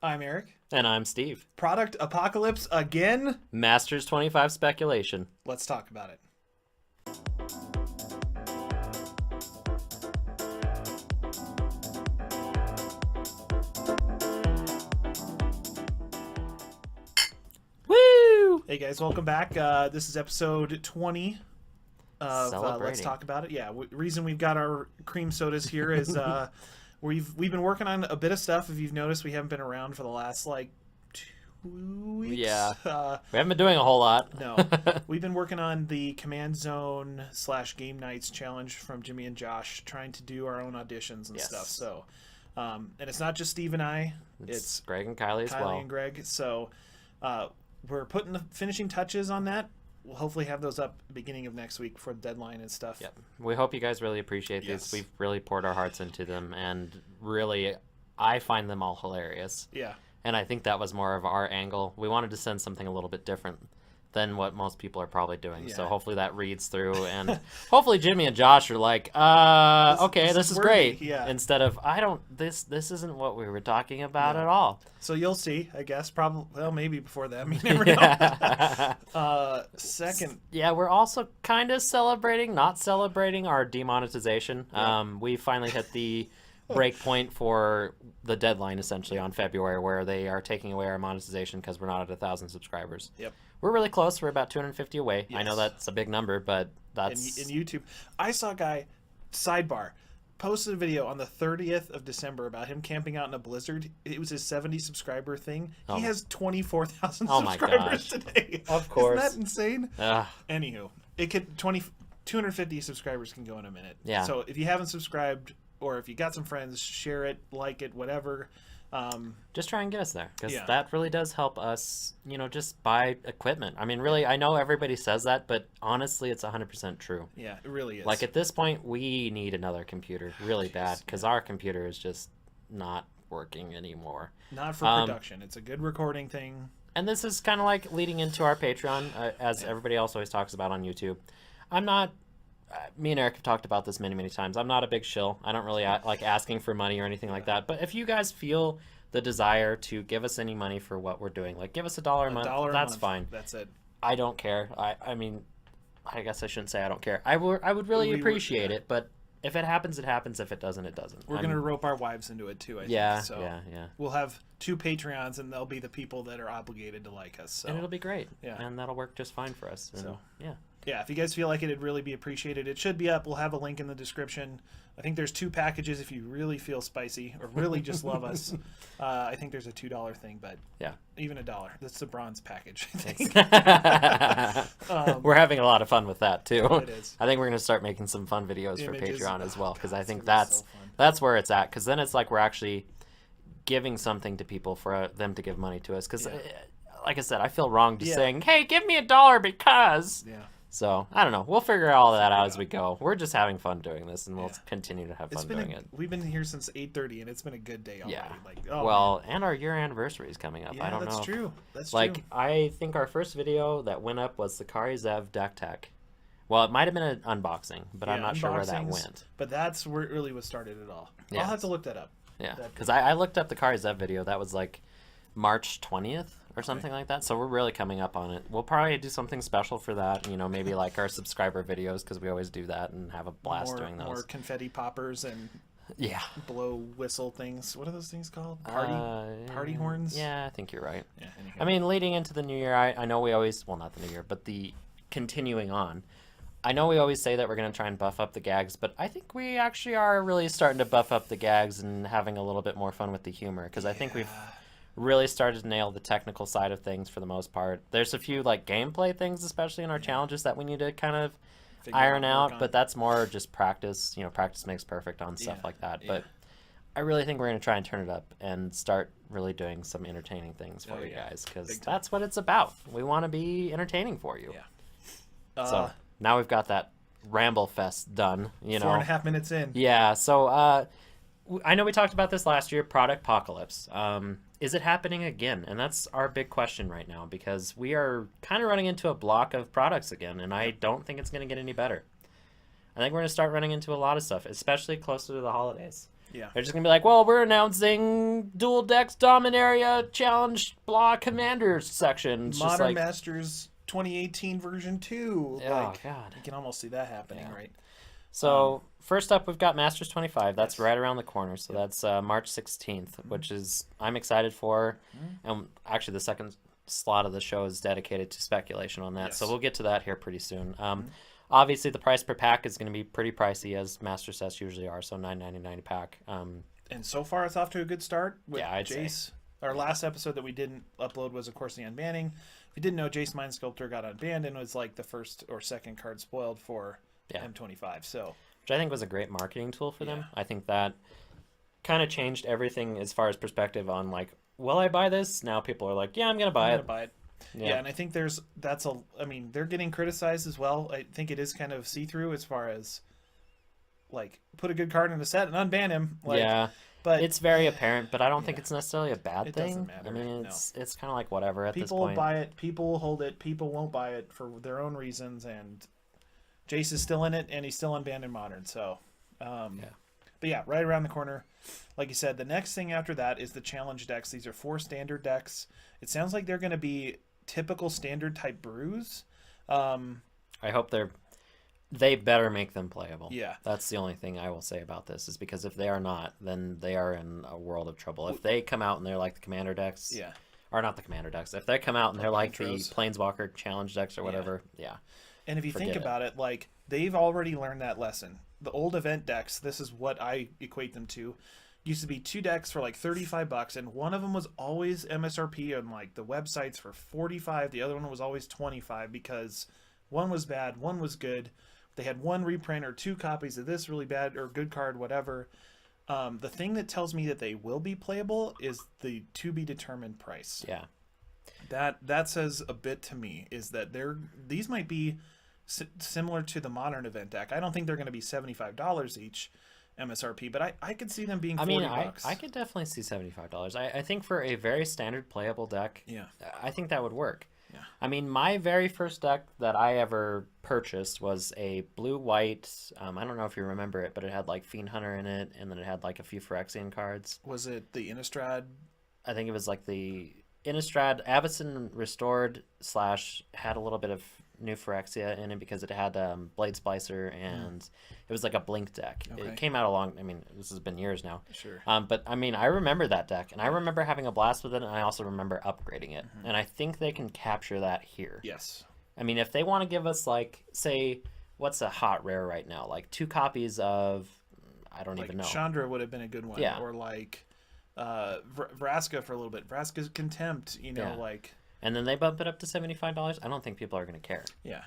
I'm Eric. And I'm Steve. Product-pocalypse again? Masters 25 speculation. Let's talk about it. Woo! Hey guys, welcome back. This is episode 20 of Let's Talk About It. Yeah, reason we've got our cream sodas here is we've been working on a bit of stuff. If you've noticed, we haven't been around for the last 2 weeks. Yeah, we haven't been doing a whole lot. No, we've been working on the Command Zone / Game Nights challenge from Jimmy and Josh, trying to do our own auditions and stuff. So, and it's not just Steve and I; it's Greg and Kylie as well. Kylie and Greg. So, we're putting the finishing touches on that. We'll hopefully have those up beginning of next week for the deadline and stuff. Yep. We hope you guys really appreciate these. We've really poured our hearts into them, and really, I find them all hilarious. Yeah. And I think that was more of our angle. We wanted to send something a little bit different than what most people are probably doing. Yeah. So hopefully that reads through, and hopefully Jimmy and Josh are like, okay, this is great. Yeah. Instead of, this isn't what we were talking about at all. So you'll see, I guess, probably, well, maybe before that. You never know. Second. Yeah, we're also kind of not celebrating our demonetization. Yeah. We finally hit the break point for the deadline, essentially, on February, where they are taking away our monetization because we're not at 1,000 subscribers. Yep. We're really close. We're about 250 away. Yes. I know that's a big number, but that's... In YouTube. I saw a guy, sidebar, posted a video on the 30th of December about him camping out in a blizzard. It was his 70 subscriber thing. He has 24,000 subscribers today. Of course. Isn't that insane? Anywho, it could 250 subscribers can go in a minute. Yeah. So if you haven't subscribed, or if you got some friends, share it, like it, whatever. Just try and get us there, because that really does help us, just buy equipment. I mean, really, I know everybody says that, but honestly, it's 100% true. Yeah, it really is. Like, at this point, we need another computer really bad, because our computer is just not working anymore. Not for production. It's a good recording thing. And this is kind of like leading into our Patreon, as everybody else always talks about on YouTube. Me and Eric have talked about this many, many times. I'm not a big shill. I don't really like asking for money or anything like that. But if you guys feel the desire to give us any money for what we're doing, like give us $1 a month, that's fine. That's it. I don't care. I mean, I guess I shouldn't say I don't care. I would really appreciate it, but if it happens, it happens. If it doesn't, it doesn't. We're going to rope our wives into it too, I think. Yeah, so yeah. We'll have 2 Patreons, and they'll be the people that are obligated to like us. So. And it'll be great. Yeah. And that'll work just fine for us. And, so, yeah. Yeah, if you guys feel like it'd really be appreciated. It should be up. We'll have a link in the description. I think there's 2 packages if you really feel spicy or really just love us. I think there's a $2 thing, but yeah, even $1. That's the bronze package, I think. We're having a lot of fun with that, too. It is. I think we're going to start making some fun videos for Patreon as well, because I think that's where it's at, because then it's like we're actually giving something to people for them to give money to us, because like I said, I feel wrong just saying, hey, give me $1 because... Yeah. So, I don't know. We'll figure all that out as we go. We're just having fun doing this, and we'll continue to have fun doing it. We've been here since 8:30, and it's been a good day already. Yeah. And our year anniversary is coming up. Yeah, I don't know. That's true. I think our first video that went up was the Kari Zev deck tech. Well, it might have been an unboxing, but I'm not sure where that went. But that's where it really was started at all. Yeah. I'll have to look that up. Yeah, because I looked up the Kari Zev video. That was like March 20th. Or something like that. So we're really coming up on it. We'll probably do something special for that. Maybe like our subscriber videos, because we always do that and have a blast doing those. More confetti poppers and blow whistle things. What are those things called? Party horns? Yeah, I think you're right. Yeah, I mean, leading into the new year, I know we always, well, not the new year, but the continuing on. I know we always say that we're going to try and buff up the gags, but I think we actually are really starting to buff up the gags and having a little bit more fun with the humor, because I think we've really started to nail the technical side of things for the most part. There's a few like gameplay things, especially in our challenges, that we need to kind of iron out, but that's more just practice. Practice makes perfect on stuff like that. But I really think we're going to try and turn it up and start really doing some entertaining things for you guys, because that's what it's about. We want to be entertaining for you. Yeah. So now we've got that ramble fest done. 4.5 minutes in. Yeah. So I know we talked about this last year, Product-pocalypse. Is it happening again? And that's our big question right now, because we are kind of running into a block of products again, and I don't think it's going to get any better. I think we're going to start running into a lot of stuff, especially closer to the holidays. Yeah. They're just going to be like, well, we're announcing Dual Decks Dominaria Challenge Blah Commanders section. It's Modern just Masters 2018 version 2. Oh, like, God. You can almost see that happening, right? So, first up, we've got Masters 25. That's yes. right around the corner. So that's March 16th, which is I'm excited for. And actually, the second slot of the show is dedicated to speculation on that. Yes. So we'll get to that here pretty soon. Obviously, the price per pack is going to be pretty pricey, as Master sets usually are. So $9.99 a pack. And so far, it's off to a good start with I'd Jace. say. Our last episode that we didn't upload was, of course, the unbanning. If you didn't know, Jace Mind Sculptor got unbanned and was like the first or second card spoiled for M25. So, which I think was a great marketing tool for them. I think that kind of changed everything as far as perspective on like, will I buy this? Now people are like, yeah, I'm gonna buy it. Yeah, and I think they're getting criticized as well. I think it is kind of see-through as far as like put a good card in the set and unban him. Like, but it's very apparent. But I don't think it's necessarily a bad thing. Doesn't matter. I mean, it's kind of like whatever at this point. People will buy it. People will hold it. People won't buy it for their own reasons. And Jace is still in it, and he's still unbanned in Modern. So, But yeah, right around the corner. Like you said, the next thing after that is the challenge decks. These are 4 standard decks. It sounds like they're going to be typical standard type brews. I hope they better make them playable. Yeah. That's the only thing I will say about this, is because if they are not, then they are in a world of trouble. If they come out and they're like the commander decks, or not the commander decks, if they come out and they're like the Planeswalker challenge decks or whatever, And if you think about it, like they've already learned that lesson. The old event decks, this is what I equate them to, used to be 2 decks for like $35, and one of them was always MSRP on like the websites for $45. The other one was always $25 because one was bad, one was good. They had 1 reprint or 2 copies of this really bad or good card, whatever. The thing that tells me that they will be playable is the to be determined price. Yeah. That says a bit to me, is that these might be similar to the Modern event deck. I don't think they're going to be $75 each MSRP, but I could see them being $40. I could definitely see $75. I think for a very standard playable deck, I think that would work. Yeah. I mean, my very first deck that I ever purchased was a blue-white, I don't know if you remember it, but it had like Fiend Hunter in it, and then it had like a few Phyrexian cards. Was it the Innistrad? I think it was like the Innistrad Avacyn Restored / had a little bit of new Phyrexia in it because it had Blade Splicer, and it was like a blink deck. Okay. It came out this has been years now. Sure. But I mean, I remember that deck, and I remember having a blast with it, and I also remember upgrading it. And I think they can capture that here. Yes. I mean, if they want to give us like, say, what's a hot rare right now? Like 2 copies of, I don't even know. Chandra would have been a good one. Yeah. Or like Vraska for a little bit. Vraska's Contempt, like... And then they bump it up to $75. I don't think people are going to care. Yeah.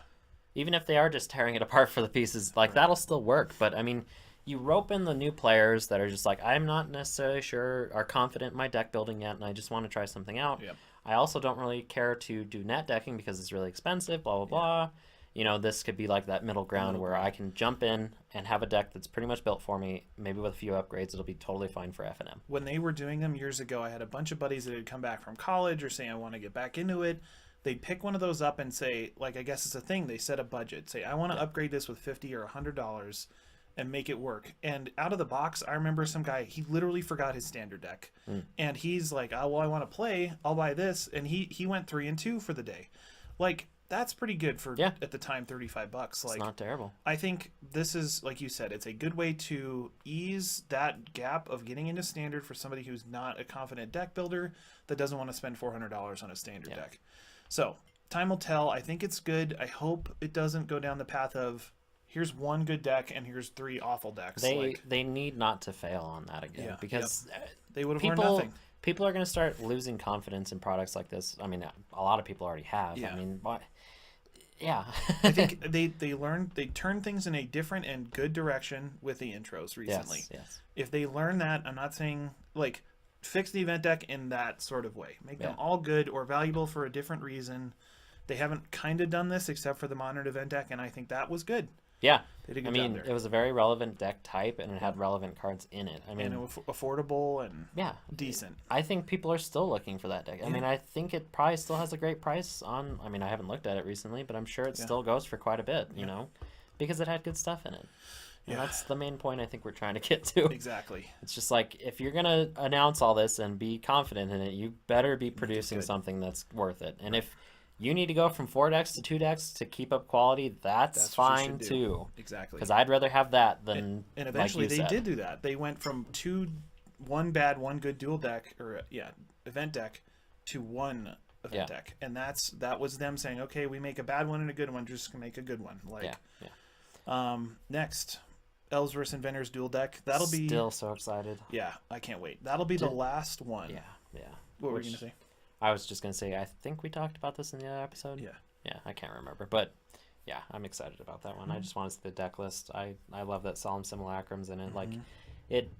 Even if they are just tearing it apart for the pieces, like that'll still work. But I mean, you rope in the new players that are just like, I'm not necessarily sure, are confident in my deck building yet, and I just want to try something out. Yep. I also don't really care to do net decking because it's really expensive, blah, blah, blah. You know, this could be like that middle ground where I can jump in and have a deck that's pretty much built for me. Maybe with a few upgrades, it'll be totally fine for FNM. When they were doing them years ago, I had a bunch of buddies that had come back from college or saying, I want to get back into it. They'd pick one of those up and say, like, I guess it's a thing. They set a budget. Say, I want to upgrade this with $50 or $100 and make it work. And out of the box, I remember some guy, he literally forgot his standard deck. And he's like, oh, well, I want to play. I'll buy this. And he went 3 and 2 for the day. Like, that's pretty good for, at the time, $35. Like, it's not terrible. I think this is, like you said, it's a good way to ease that gap of getting into standard for somebody who's not a confident deck builder that doesn't want to spend $400 on a standard deck. So, time will tell. I think it's good. I hope it doesn't go down the path of, here's 1 good deck and here's 3 awful decks. They need not to fail on that again, because they would have learned nothing. People are going to start losing confidence in products like this. I mean, a lot of people already have. Yeah. I mean, yeah. I think they turned things in a different and good direction with the intros recently. Yes. If they learn that, I'm not saying, like, fix the event deck in that sort of way. Make them all good or valuable for a different reason. They haven't kind of done this except for the Modern event deck, and I think that was good. Yeah. They did a good job there. It was a very relevant deck type, and it had relevant cards in it. I mean, and it was affordable and decent. I think people are still looking for that deck. I mean, I think it probably still has a great price on. I mean, I haven't looked at it recently, but I'm sure it still goes for quite a bit, you know, because it had good stuff in it. And that's the main point I think we're trying to get to. Exactly. It's just like, if you're going to announce all this and be confident in it, you better be producing something that's worth it. And if you need to go from 4 decks to 2 decks to keep up quality, that's fine too. Exactly. Because I'd rather have that than. And eventually they did do that. They went from 1 bad, 1 good dual deck, or event deck, to 1 event deck, and that was them saying, okay, we make a bad one and a good one, just gonna make a good one. Next, Elves vs Inventors dual deck. That'll be still so excited. Yeah, I can't wait. That'll be the last one. What were you gonna say? I was just gonna say, I think we talked about this in the other episode. I can't remember, but I'm excited about that one. I just want to see the deck list. I love that Solemn Simulacrum's in it. Like, it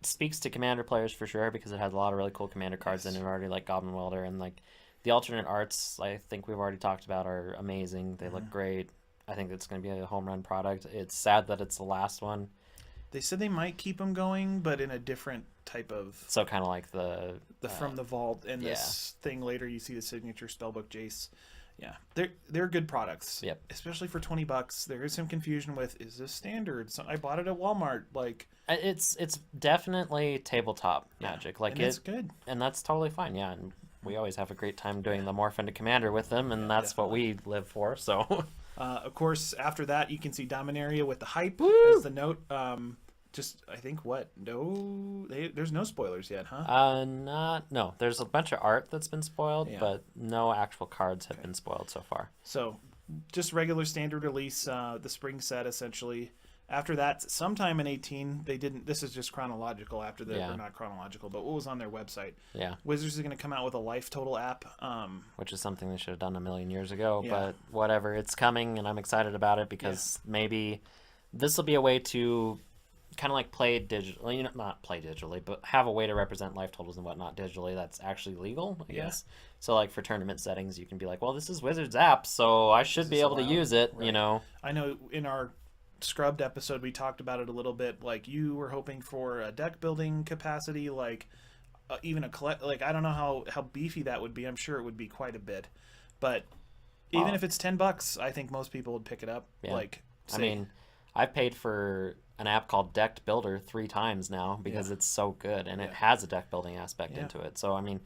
speaks to Commander players for sure, because it has a lot of really cool Commander cards in it already, like Goblin Welder, and like the alternate arts I think we've already talked about are amazing. They look great. I think it's going to be a home run product. It's sad that it's the last one. They said they might keep them going, but in a different type of... So kind of like the From the Vault, and this thing later you see the signature Spellbook Jace. Yeah, they're good products. Yep. Especially for $20. There is some confusion with, is this standard? So I bought it at Walmart. Like, it's definitely tabletop Magic. Like, it's good, and that's totally fine. Yeah, and we always have a great time doing the Morph into Commander with them, and that's what we live for. So, of course, after that you can see Dominaria with the hype as the note. I think there's no spoilers yet, huh? No. There's a bunch of art that's been spoiled, but no actual cards have been spoiled so far. So, just regular standard release, the spring set essentially. After that, sometime in 18, they didn't. This is just chronological after or not chronological, but what was on their website. Yeah. Wizards is going to come out with a Life Total app, which is something they should have done a million years ago. But whatever, it's coming, and I'm excited about it because maybe this will be a way to kind of like play digitally, not play digitally, but have a way to represent life totals and whatnot digitally that's actually legal, I guess. So like for tournament settings, you can be like, well, this is Wizards app, so I should be able to use it, I know in our Scrubbed episode, we talked about it a little bit. Like, you were hoping for a deck building capacity, like even like, I don't know how beefy that would be. I'm sure it would be quite a bit. But even if it's $10, I think most people would pick it up. Yeah. Like, I mean, I've paid for an app called Decked Builder 3 times now because it's so good, and it has a deck building aspect into it. So I mean,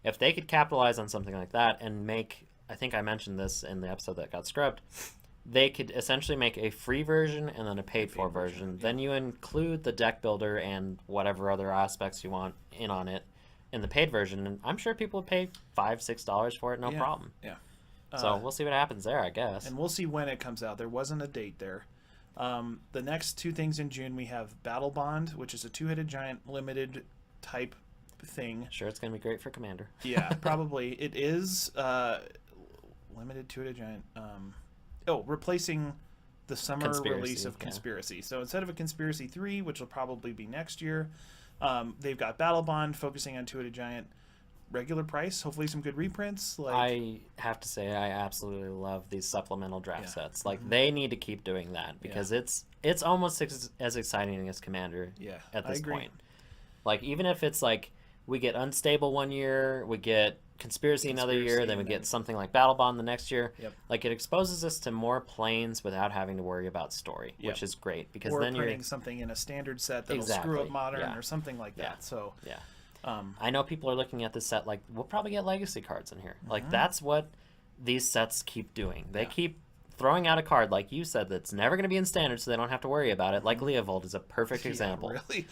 if they could capitalize on something like that and make, I think I mentioned this in the episode that got scrubbed, they could essentially make a free version and then a paid for version. Then you include the deck builder and whatever other aspects you want in on it in the paid version, and I'm sure people would pay $5-6 for it, no problem. Yeah. So we'll see what happens there, I guess. And we'll see when it comes out. There wasn't a date there. The next 2 things in June, we have Battle Bond, which is a 2-headed giant limited type thing. Sure, it's going to be great for Commander. Yeah, probably. It is limited 2-headed giant. Replacing the summer release of Conspiracy. So instead of a Conspiracy 3, which will probably be next year, they've got Battle Bond focusing on 2-headed giant. Regular price, hopefully some good reprints. Like, I have to say, I absolutely love these supplemental draft sets. Like, they need to keep doing that because it's almost as exciting as Commander at this point. Like, even if it's like we get Unstable one year, we get Conspiracy another year, then we get something like Battle Bond the next year. Like, it exposes us to more planes without having to worry about story, which is great because then you're printing something in a standard set that'll screw up Modern or something like that. So I know people are looking at this set like, we'll probably get Legacy cards in here. Like, that's what these sets keep doing. They keep throwing out a card, like you said, that's never going to be in Standard, so they don't have to worry about it. Like Leovold is a perfect example. Really?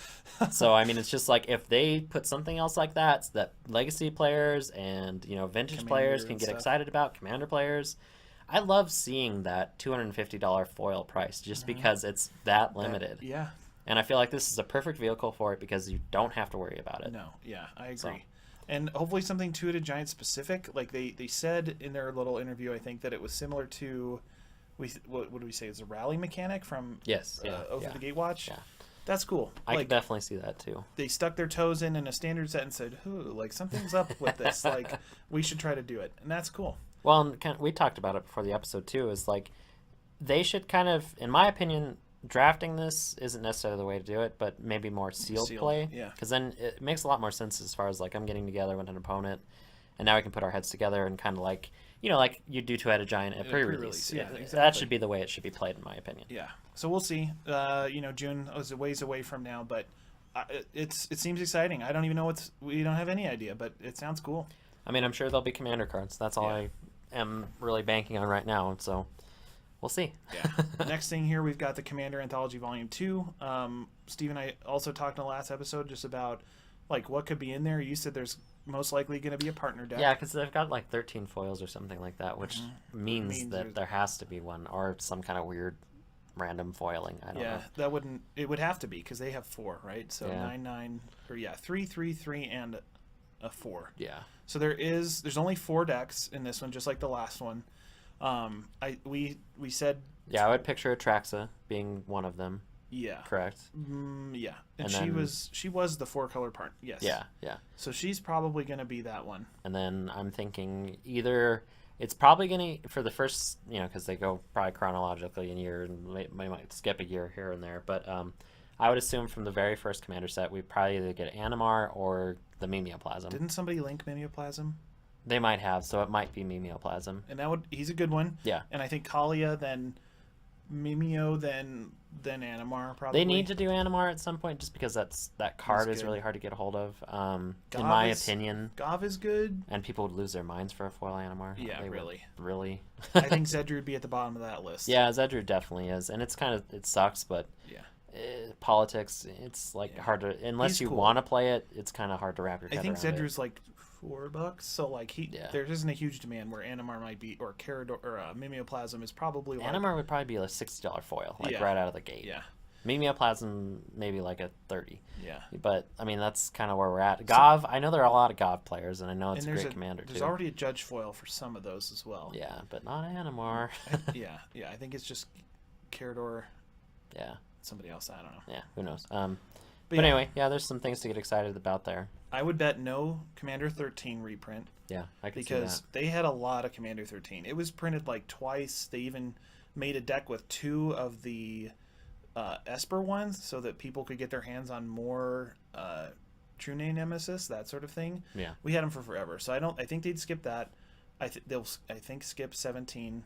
So, I mean, it's just like, if they put something else like that, so that Legacy players and, Vintage Commander players can get excited about, Commander players. I love seeing that $250 foil price just because it's that limited. And I feel like this is a perfect vehicle for it because you don't have to worry about it. No, I agree. So. And hopefully something 2-headed giant specific. Like they said in their little interview, I think, that it was similar to, what do we say? It's a rally mechanic from Oath of the Gatewatch. Yeah. That's cool. I can definitely see that too. They stuck their toes in a standard set and said, like, something's up with this. Like, we should try to do it. And that's cool. Well, and we talked about it before the episode too, is like, they should kind of, in my opinion, drafting this isn't necessarily the way to do it, but maybe more sealed play. Yeah. Because then it makes a lot more sense as far as, like, I'm getting together with an opponent and now we can put our heads together and kind of like, like you do Two-Headed Giant at pre-release. Yeah, exactly. That should be the way it should be played, in my opinion. Yeah. So we'll see. June is a ways away from now, but it seems exciting. I don't even know we don't have any idea, but it sounds cool. I mean, I'm sure there'll be commander cards. That's all I am really banking on right now. So we'll see. Yeah. Next thing here, we've got the Commander Anthology Volume 2. Steve and I also talked in the last episode just about like what could be in there. You said there's most likely going to be a partner deck. Yeah, because they've got like 13 foils or something like that, which means that there has to be one or some kind of weird random foiling. I don't know. It would have to be because they have 4, right? So 9, 3, 3, 3, and a 4. Yeah. So there's only 4 decks in this one, just like the last one. We said. Yeah, I would picture Atraxa being one of them. Yeah. Correct. Yeah, and she was the 4-color part. Yes. Yeah. So she's probably going to be that one. And then I'm thinking either it's probably going to for the first, because they go probably chronologically in year, and we might skip a year here and there, but I would assume from the very first commander set we probably either get Animar or the Mimeoplasm. Didn't somebody link Mimeoplasm? They might have, so it might be Mimeoplasm. And he's a good one. Yeah. And I think Kalia, then Mimeo, then Animar probably. They need to do Animar at some point just because that card is really hard to get a hold of. In my opinion. Gov is good. And people would lose their minds for a foil Animar. Yeah, really. Really. I think Zedrud would be at the bottom of that list. Yeah, Zedrud definitely is. And it's it sucks, but politics, it's like hard to, unless you want to play it, it's kind of hard to wrap your head around. I think Zedrud's like $4, so like there isn't a huge demand where Animar might be, or Carador, or Mimeoplasm is probably like, Animar would probably be a $60 foil, right out of the gate. Yeah. Mimeoplasm maybe like a 30. Yeah. But I mean that's kind of where we're at. Gov, I know there are a lot of Gov players, and I know it's a great commander too. There's already a Judge foil for some of those as well. Yeah, but not Animar. Yeah. I think it's just Carador. Yeah. Somebody else, I don't know. Yeah, who knows? But anyway, there's some things to get excited about there. I would bet no Commander 13 reprint. Yeah, I can see that. Because they had a lot of Commander 13. It was printed like twice. They even made a deck with 2 of the Esper ones so that people could get their hands on more True Name Nemesis, that sort of thing. Yeah. We had them for forever. So I think they'd skip that. They'll skip 17.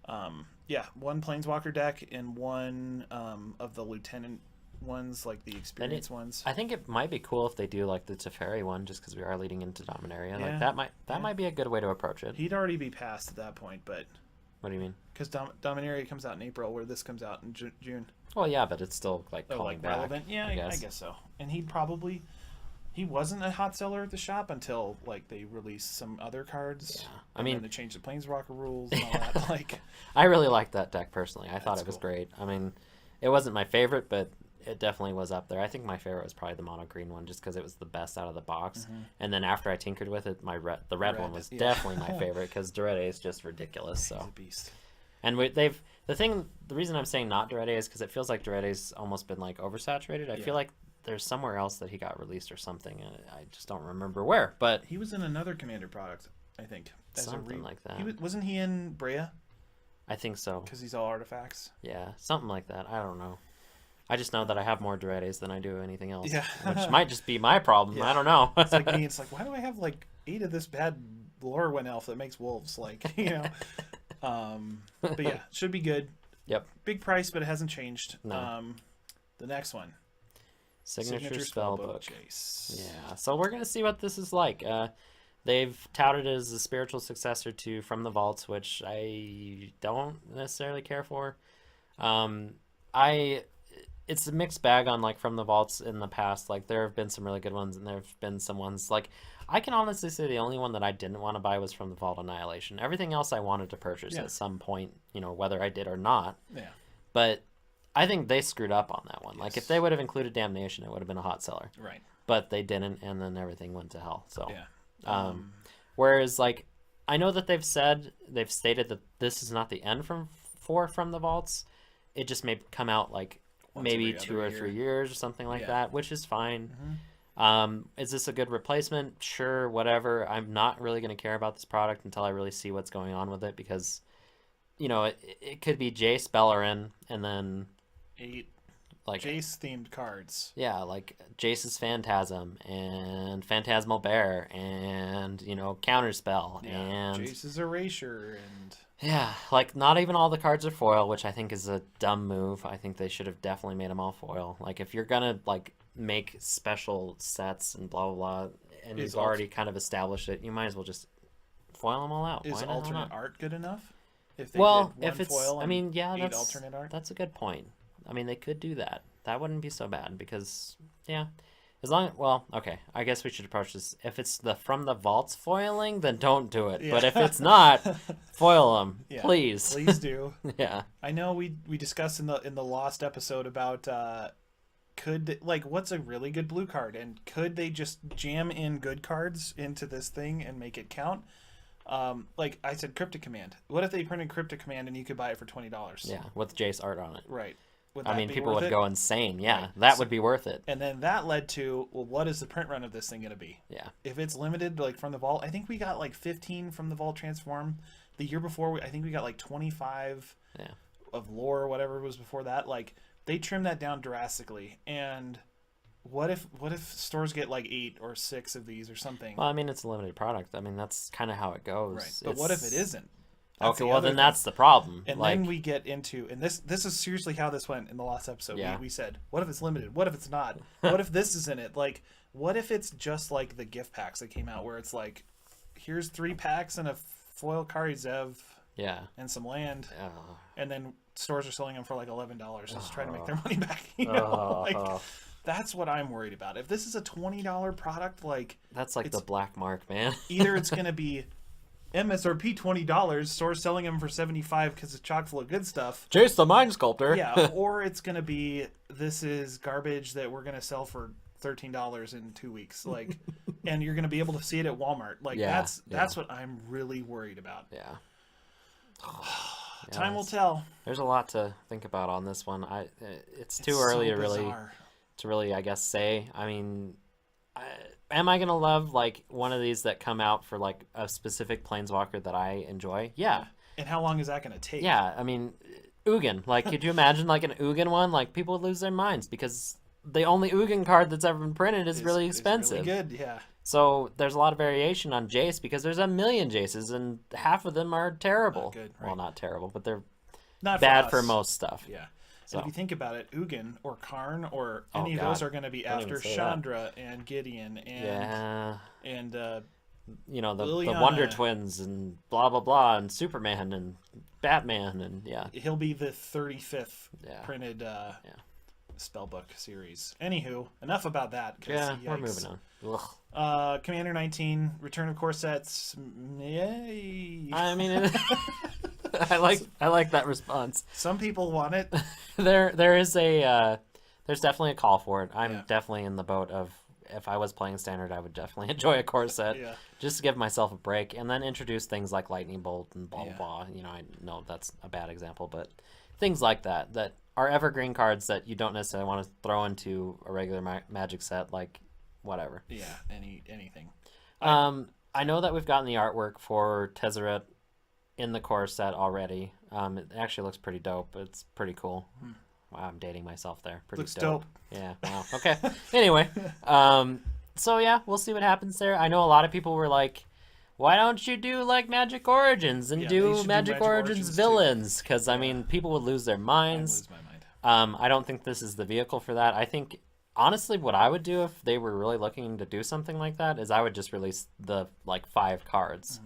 One Planeswalker deck and one of the Lieutenant ones, like the experienced ones. I think it might be cool if they do like the Teferi one, just because we are leading into Dominaria. Like that might be a good way to approach it. He'd already be past at that point, but what do you mean? Because Dominaria comes out in April, where this comes out in June. Well, yeah, but it's still like calling back. Relevant. Yeah, I guess so. And he wasn't a hot seller at the shop until like they released some other cards. Yeah. I mean, they changed the Planeswalker rules and all that. Like, I really liked that deck personally. I thought it was great. I mean, it wasn't my favorite, but it definitely was up there. I think my favorite was probably the mono green one, just because it was the best out of the box. Mm-hmm. And then after I tinkered with it, the red one was definitely my favorite, because Durede is just ridiculous. So. He's a beast. And the reason I'm saying not Durede is because it feels like Durede's almost been like oversaturated. I feel like there's somewhere else that he got released or something. I just don't remember where. But he was in another Commander product, I think. Something like that. Wasn't he in Brea? I think so. Because he's all artifacts. Yeah, something like that. I don't know. I just know that I have more Duredes than I do anything else. Yeah. Which might just be my problem. Yeah. I don't know. It's like me. It's like, why do I have like 8 of this bad Lorwyn elf that makes wolves? Like, But yeah, should be good. Yep. Big price, but it hasn't changed. No. The next one. Signature Spellbook. Chase. Yeah. So we're going to see what this is like. They've touted it as a spiritual successor to From the Vaults, which I don't necessarily care for. It's a mixed bag on like From the Vaults in the past. Like there have been some really good ones, and there have been some ones like I can honestly say the only one that I didn't want to buy was From the Vault Annihilation. Everything else I wanted to purchase at some point, whether I did or not. Yeah. But I think they screwed up on that one. Yes. Like if they would have included Damnation, it would have been a hot seller. Right. But they didn't, and then everything went to hell. So. Yeah. Whereas like I know that they've stated that this is not the end From the Vaults. It just may come out like maybe 2 or 3 years or something like that, which is fine. Mm-hmm. Is this a good replacement? Sure, whatever. I'm not really going to care about this product until I really see what's going on with it, because it could be Jace Bellerin and then 8 like Jace themed cards. Yeah, like Jace's Phantasm and Phantasmal Bear and Counterspell and Jace's Erasure and yeah, like not even all the cards are foil, which I think is a dumb move. I think they should have definitely made them all foil. Like if you're gonna like make special sets and blah blah blah, and you've already kind of established it, you might as well just foil them all out. Is Why alternate art good enough? If they well, did one if it's, foil I mean, yeah, and 8 alternate art. That's a good point. I mean, they could do that. That wouldn't be so bad because, yeah, as long well, okay. I guess we should approach this. If it's the from the vaults foiling, then don't do it. Yeah. But if it's not, foil them, please. Please do. Yeah. I know we discussed in the Lost episode about what's a really good blue card, and could they just jam in good cards into this thing and make it count? Like I said, Cryptic Command. What if they printed Cryptic Command and you could buy it for $20? Yeah, with Jace art on it. Right. I mean, people would go insane. Yeah, that would be worth it. And then that led to, well, what is the print run of this thing going to be? Yeah. If it's limited, like from the vault, I think we got like 15 from the vault transform. The year before, I think we got like 25 of lore or whatever was before that. Like they trimmed that down drastically. And what if stores get like 8 or 6 of these or something? Well, I mean, it's a limited product. I mean, that's kind of how it goes. Right. But what if it isn't? Okay, well then that's the problem. And then we get into, and this is seriously how this went in the last episode. Yeah. We said, what if it's limited? What if it's not? What if this is in it? Like, what if it's just like the gift packs that came out where it's like, here's 3 packs and a foil card Zev. Yeah. And some land. And then stores are selling them for like $11 just trying to make their money back. You know? That's what I'm worried about. If this is a $20 product, like that's like the black mark, man. Either it's gonna be MSRP $20, stores selling them for $75 because it's chock full of good stuff. Jace the Mind Sculptor. Yeah, or it's gonna be, this is garbage that we're gonna sell for $13 in 2 weeks, like, and you're gonna be able to see it at Walmart. Like that's what I'm really worried about. Yeah. Time will tell. There's a lot to think about on this one. It's too early to really, I guess, say. I mean, am I gonna love like one of these that come out for like a specific planeswalker that I enjoy? Yeah. And how long is that gonna take? Yeah, I mean, Ugin. Like, could you imagine like an Ugin one? Like, people would lose their minds because the only Ugin card that's ever been printed is really expensive. It's really good, yeah. So there's a lot of variation on Jace because there's a million Jaces and half of them are terrible. Not good, right? Well, not terrible, but they're not bad for most stuff. Yeah. So if you think about it, Ugin or Karn or any of those are going to be after Chandra and Gideon and the Wonder Twins and blah blah blah and Superman and Batman and he'll be the 35th printed spellbook series. Anywho, enough about that. Yeah, we're moving on. Commander 19, Return of Core Sets. Yay! I mean, I like that response. Some people want it. There's definitely a call for it. I'm definitely in the boat of, if I was playing Standard, I would definitely enjoy a core set just to give myself a break, and then introduce things like Lightning Bolt and blah blah blah. You know, I know that's a bad example, but things like that are evergreen cards that you don't necessarily want to throw into a regular Magic set, like whatever. Yeah, anything. I know that we've gotten the artwork for Tezzeret in the core set already. It actually looks pretty dope. It's pretty cool. Wow, I'm dating myself there. Pretty looks dope. Yeah. Wow. Okay. Anyway, so yeah, we'll see what happens there. I know a lot of people were like, why don't you do like Magic Origins and do Magic Origins villains? Because I mean, people would lose their minds. I'd lose my mind. I don't think this is the vehicle for that. I think honestly, what I would do if they were really looking to do something like that is I would just release the like 5 cards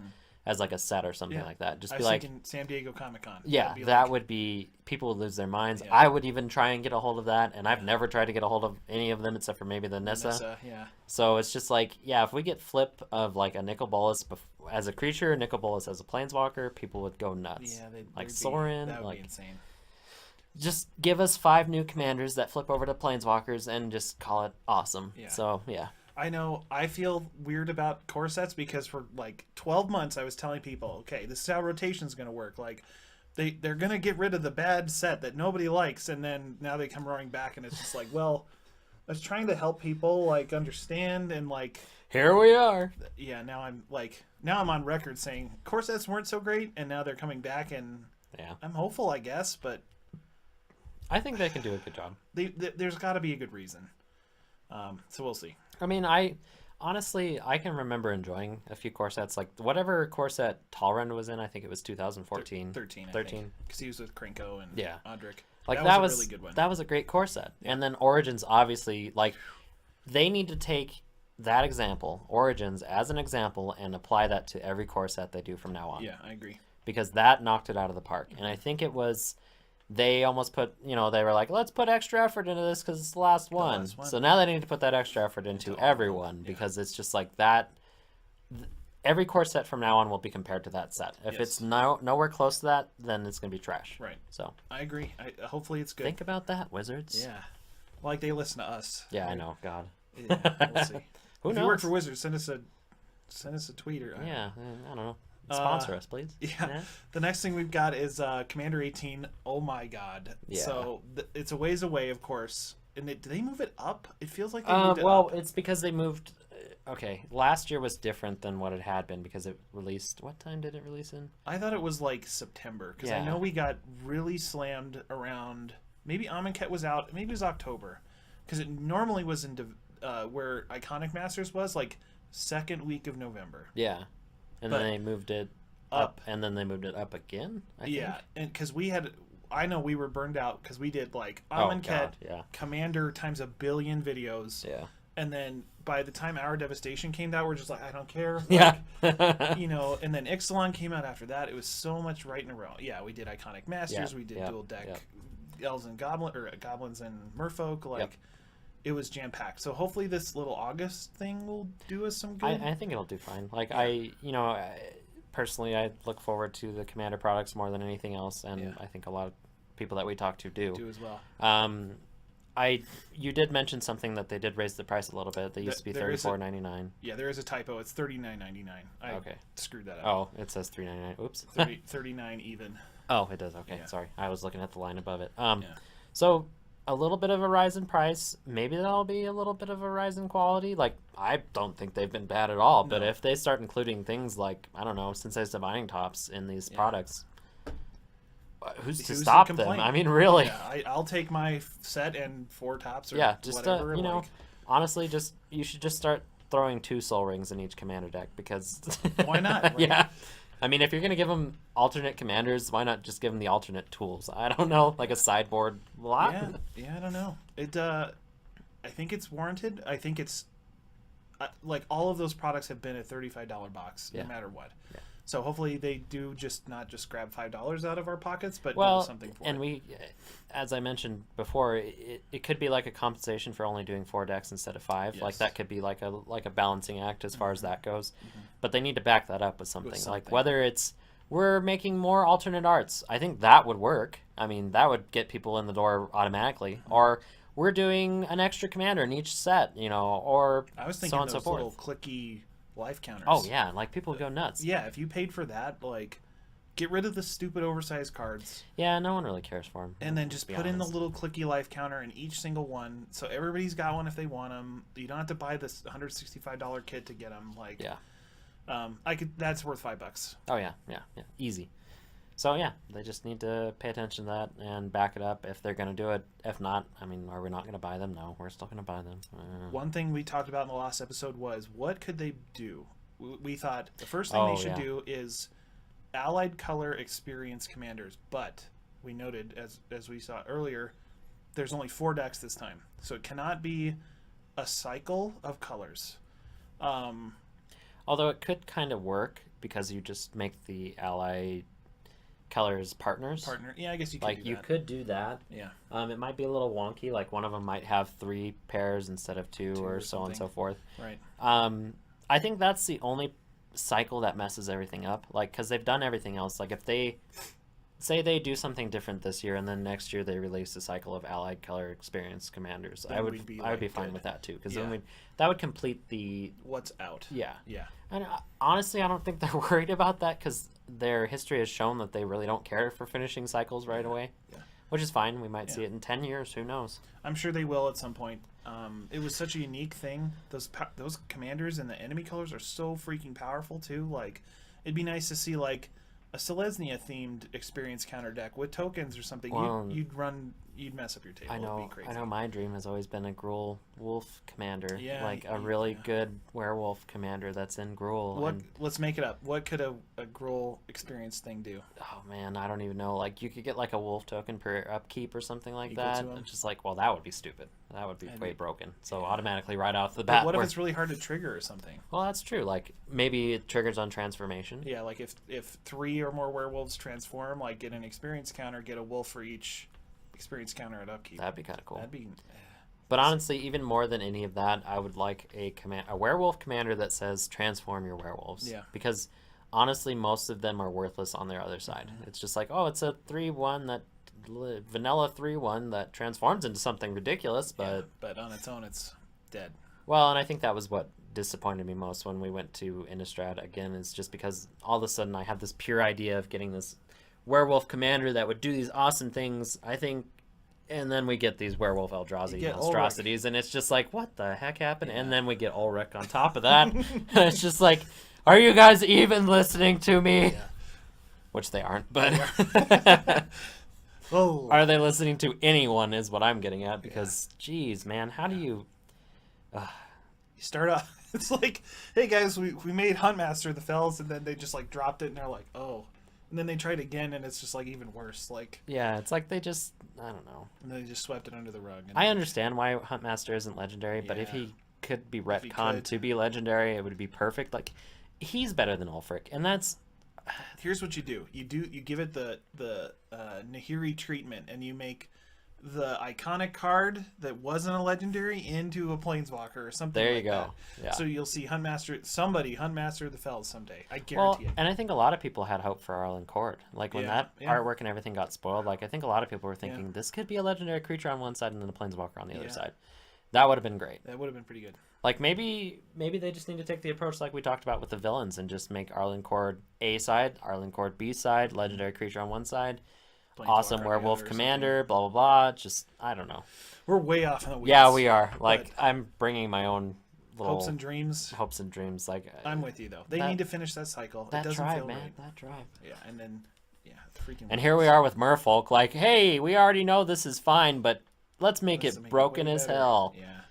as like a set or something like that. Just be like San Diego Comic-Con. Yeah, that would be, people would lose their minds. Yeah. I would even try and get a hold of that, and I've never tried to get a hold of any of them except for maybe the Nissa. So it's just like, if we get flip of like a Nicol Bolas as a creature, Nicol Bolas as a planeswalker, people would go nuts. Yeah, like Sorin, that would be insane. Just give us 5 new commanders that flip over to planeswalkers and just call it awesome. Yeah. So I know I feel weird about core sets because for like 12 months I was telling people, okay, this is how rotation's going to work. Like they're going to get rid of the bad set that nobody likes, and then now they come roaring back, and it's just like, well, I was trying to help people like understand, and like here we are. Yeah, now I'm on record saying core sets weren't so great, and now they're coming back, and I'm hopeful, I guess, but I think they can do a good job. There's got to be a good reason. So we'll see. I mean, honestly, I can remember enjoying a few core sets. Like, whatever core set Talrend was in, I think it was 2014. 13. Because he was with Krenko and Audric. Like, that was a really good one. That was a great core set. Yeah. And then Origins, obviously, like, they need to take that example, Origins, as an example, and apply that to every core set they do from now on. Yeah, I agree. Because that knocked it out of the park. And I think it was... They almost put, they were like, let's put extra effort into this because it's the last one. So now they need to put that extra effort into everyone because it's just like that. Every core set from now on will be compared to that set. If it's nowhere close to that, then it's going to be trash. Right. So I agree. Hopefully it's good. Think about that, Wizards. Yeah. Like they listen to us. Yeah, right? I know. God. Yeah, we'll see. Who knows? If you work for Wizards, send us a tweet or I don't know. Sponsor us, please. Yeah. The next thing we've got is Commander 18. Oh my God. Yeah. So it's a ways away, of course. And did they move it up? It feels like they moved it up. It's because they moved. Okay, last year was different than what it had been because it released. What time did it release in? I thought it was like September because I know we got really slammed around. Maybe Amonkhet was out. Maybe it was October because it normally was in where Iconic Masters was like second week of November. Yeah. And then they moved it up, and then they moved it up again, I think. And because I know we were burned out because we did like Amonkhet, Commander times 1 billion videos. Yeah. And then by the time Our Devastation came out, we're just like, I don't care. Like, and then Ixalan came out after that. It was so much right in a row. Yeah, we did Iconic Masters. We did dual deck Elves and Goblins and Merfolk. Like, it was jam-packed. So hopefully this little August thing will do us some good. I think it'll do fine. Like, personally, I look forward to the Commander products more than anything else, and I think a lot of people that we talk to do. Do as well. You did mention something that they did raise the price a little bit. They used to be $34.99. Yeah, there is a typo. It's $39.99. I screwed that up. Oh, it says $3.99. Oops. 39 even. Oh, it does. Okay, sorry. I was looking at the line above it. So a little bit of a rise in price. Maybe that'll be a little bit of a rise in quality. Like, I don't think they've been bad at all. But if they start including things like, I don't know, Sensei's Divining Tops in these products, who's to stop them? I mean, really. Yeah, I'll take my set and 4 tops or just whatever. Honestly, you should just start throwing 2 Soul Rings in each Commander deck because... Why not? Right? Yeah. I mean, if you're going to give them alternate commanders, why not just give them the alternate tools? I don't know, like a sideboard lot? Yeah, I don't know. I think it's warranted. I think it's... like, all of those products have been a $35 box, no matter what. Yeah. So hopefully they do not just grab $5 out of our pockets, but do something for it. And we, as I mentioned before, it could be like a compensation for only doing 4 decks instead of 5. Yes. Like that could be like a balancing act as far as that goes. But they need to back that up with something. Like whether it's we're making more alternate arts, I think that would work. I mean, that would get people in the door automatically. Or we're doing an extra commander in each set, or I was thinking so on and so forth. Little clicky life counters. Oh yeah, like people would go nuts. Yeah, if you paid for that, like, get rid of the stupid oversized cards. Yeah, no one really cares for them. And then just put in the little clicky life counter in each single one, so everybody's got one if they want them. You don't have to buy this $165 kit to get them. Like, that's worth $5. Oh yeah, easy. So yeah, they just need to pay attention to that and back it up if they're going to do it. If not, I mean, are we not going to buy them? No, we're still going to buy them. One thing we talked about in the last episode was what could they do? We thought the first thing they should do is allied color experience commanders, but we noted, as we saw earlier, there's only 4 decks this time, so it cannot be a cycle of colors. Although it could kind of work because you just make the ally colors partner. Yeah, I guess you could like do that. You could do that. Yeah. It might be a little wonky. Like one of them might have 3 pairs instead of 2 or so on and so forth. Right. I think that's the only cycle that messes everything up. Like, because they've done everything else. Like if they say they do something different this year and then next year they release a cycle of allied color experience commanders, I would be fine with that too, because then that would complete the what's out. Yeah. Yeah. And honestly, I don't think they're worried about that because their history has shown that they really don't care for finishing cycles right away. Yeah. Which is fine. We might see it in 10 years. Who knows? I'm sure they will at some point. It was such a unique thing. Those commanders and the enemy colors are so freaking powerful too. Like, it'd be nice to see like a Selesnya themed experience counter deck with tokens or something. Well, you'd run you'd mess up your table. I know. It'd be crazy. I know. My dream has always been a Gruul wolf commander. Yeah, like a really good werewolf commander that's in Gruul. Let's make it up. What could a Gruul experience thing do? Oh man, I don't even know. Like you could get like a wolf token per upkeep or something like Equal that. to 'em? It's just like, well, that would be stupid. That would be way broken. So automatically right off the bat. But what if it's really hard to trigger or something? Well, that's true. Like maybe it triggers on transformation. Yeah, like if 3 or more werewolves transform, like get an experience counter, get a wolf for each experience counter at upkeep. That'd be kind of cool. That'd be. But honestly, even more than any of that, I would like a werewolf commander that says transform your werewolves. Yeah. Because honestly, most of them are worthless on their other side. Mm-hmm. It's just like, oh, it's a 3/1 that vanilla 3/1 that transforms into something ridiculous, but Yeah, but on its own, it's dead. well, and I think that was what disappointed me most when we went to Innistrad again, is just because all of a sudden I had this pure idea of getting this werewolf commander that would do these awesome things, I think, and then we get these werewolf Eldrazi monstrosities, and it's just like, what the heck happened? Yeah. And then we get Ulrich on top of that. And it's just like, are you guys even listening to me? Yeah. Which they aren't, but oh. Are they listening to anyone is what I'm getting at, because geez, man, how do you you start off, it's like, hey guys, we made Huntmaster the Fells, and then they just like dropped it and they're like, oh. And then they tried again, and it's just like even worse. Like, yeah, it's like they just, I don't know. And they just swept it under the rug. I understand why Huntmaster isn't legendary, but if he could be retconned to be legendary, it would be perfect. Like, he's better than Ulfric, and that's. Here's what you do. You give it the Nahiri treatment, and you make the iconic card that wasn't a legendary into a planeswalker or something. There you go. That. Yeah. So you'll see Huntmaster the Fells someday. I guarantee it. And I think a lot of people had hope for Arlen Cord. Like when that artwork and everything got spoiled, like I think a lot of people were thinking this could be a legendary creature on one side and then a planeswalker on the other side. That would have been great. That would have been pretty good. Like maybe they just need to take the approach like we talked about with the villains and just make Arlen Cord A side, Arlen Cord B side, legendary creature on one side. Awesome werewolf commander, blah blah blah. Just I don't know. We're way off in the weeds. Yeah, we are. Like I'm bringing my own little hopes and dreams. Like I'm with you though. They need to finish that cycle. That it doesn't drive, feel man. right. That drive. Yeah, and then freaking. And here we are with Merfolk. Like, hey, we already know this is fine, but let's make it broken as hell. Yeah.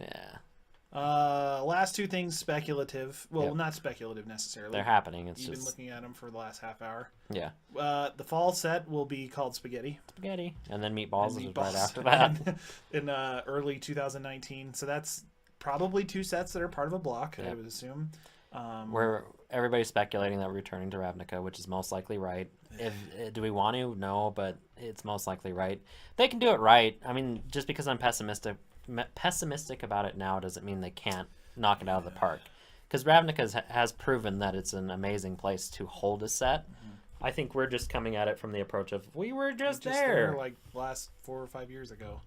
Yeah. Last two things speculative. Well, not speculative necessarily. They're happening. You've been looking at them for the last half hour. Yeah. The fall set will be called Spaghetti. And then Meatballs is right after that. in early 2019. So that's probably 2 sets that are part of a block, I would assume. Where everybody's speculating that we're returning to Ravnica, which is most likely right. Do we want to? No, but it's most likely right. They can do it right. I mean, just because I'm pessimistic about it now doesn't mean they can't knock it out of the park, because Ravnica has proven that it's an amazing place to hold a set. I think we're just coming at it from the approach of we were just there like last 4 or 5 years ago.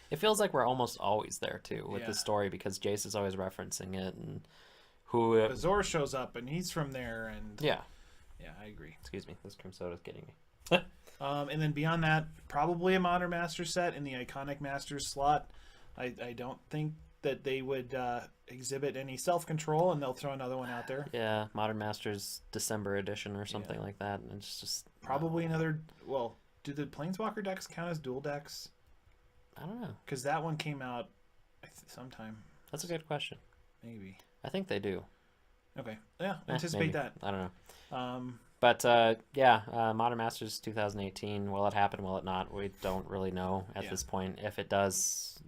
It feels like we're almost always there too with the story, because Jace is always referencing it, and Azor shows up and he's from there, and yeah, I agree. Excuse me, this cream soda is getting me. And then beyond that, probably a Modern Masters set in the Iconic Masters slot. I don't think that they would exhibit any self-control, and they'll throw another one out there. Yeah, Modern Masters December edition or something like that. And it's just probably another. Well, do the Planeswalker decks count as dual decks? I don't know, because that one came out sometime. That's a good question. Maybe. I think they do. Okay. Yeah. Anticipate that. I don't know. But Modern Masters 2018. Will it happen? Will it not? We don't really know at this point. If it does,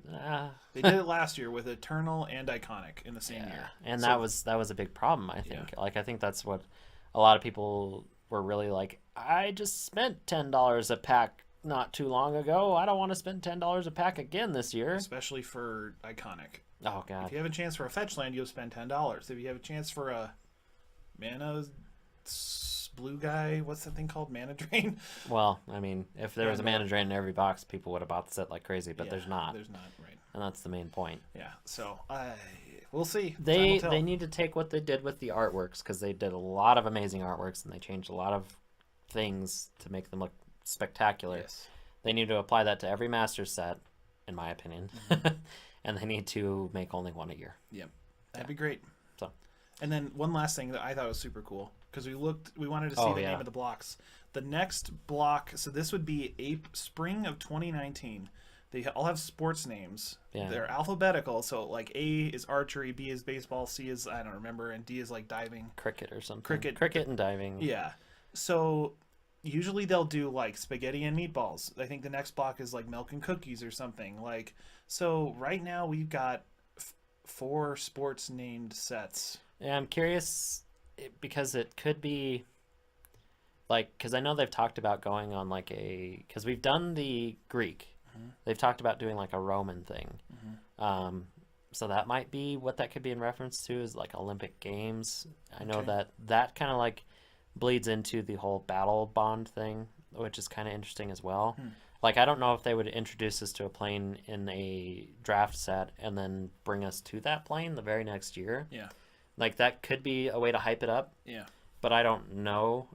they did it last year with Eternal and Iconic in the same year, and that was a big problem. I think. Like I think that's what a lot of people were really like. I just spent $10 a pack not too long ago. I don't want to spend $10 a pack again this year, especially for Iconic. Oh god! If you have a chance for a fetch land, you'll spend $10. If you have a chance for a mana blue guy, what's that thing called? Mana Drain? Well, I mean, if there was a Mana Drain in every box, people would have bought the set like crazy, but there's not. There's not, right. And that's the main point. Yeah, so we'll see. They need to take what they did with the artworks, because they did a lot of amazing artworks, and they changed a lot of things to make them look spectacular. Yes. They need to apply that to every Master set, in my opinion. And they need to make only one a year. Yep. That'd be great. And then one last thing that I thought was super cool. because we wanted to see the name of the blocks. The next block, so this would be spring of 2019. They all have sports names. Yeah. They're alphabetical, so like A is archery, B is baseball, C is, I don't remember, and D is like diving. Cricket or something. Cricket and diving. Yeah. So usually they'll do like spaghetti and meatballs. I think the next block is like milk and cookies or something. Like, so right now we've got 4 sports named sets. Yeah, I'm curious because it could be like, because I know they've talked about going on like because we've done the Greek. They've talked about doing like a Roman thing. So that might be what that could be in reference to, is like Olympic Games. I know that kind of like bleeds into the whole battle bond thing, which is kind of interesting as well. Like, I don't know if they would introduce us to a plane in a draft set and then bring us to that plane the very next year. Yeah. Like, that could be a way to hype it up. Yeah. But I don't know.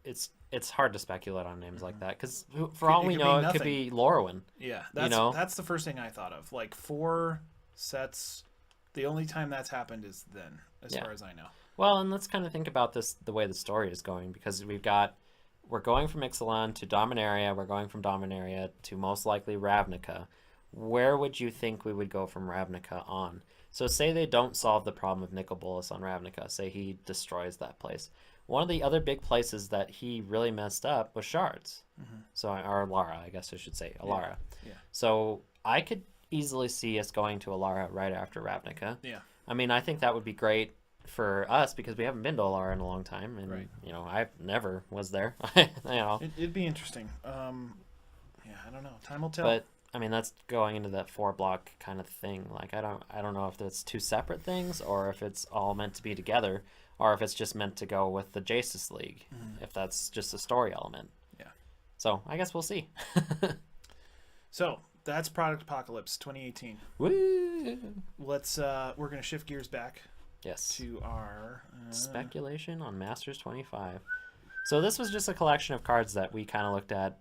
It's hard to speculate on names like that, because for all we know, it could be Lorwyn. Yeah, that's the first thing I thought of. Like 4 sets, the only time that's happened is then, as far as I know. Well, and let's kind of think about this, the way the story is going, because we're going from Ixalan to Dominaria, we're going from Dominaria to most likely Ravnica. Where would you think we would go from Ravnica on? So say they don't solve the problem of Nicol Bolas on Ravnica, say he destroys that place. One of the other big places that he really messed up was Shards. So, or Alara, I guess I should say. Alara. Yeah. So I could easily see us going to Alara right after Ravnica. Yeah. I mean, I think that would be great for us because we haven't been to Alara in a long time. And, you know, I never was there. You know. It'd be interesting. Yeah, I don't know. Time will tell. But, I mean, that's going into that 4-block kind of thing. Like, I don't know if that's 2 separate things or if it's all meant to be together, or if it's just meant to go with the Jace's League, if that's just a story element. Yeah. So I guess we'll see. So that's Product-pocalypse 2018. Woo! We're gonna shift gears back. Yes. To our speculation on Masters 25. So this was just a collection of cards that we kind of looked at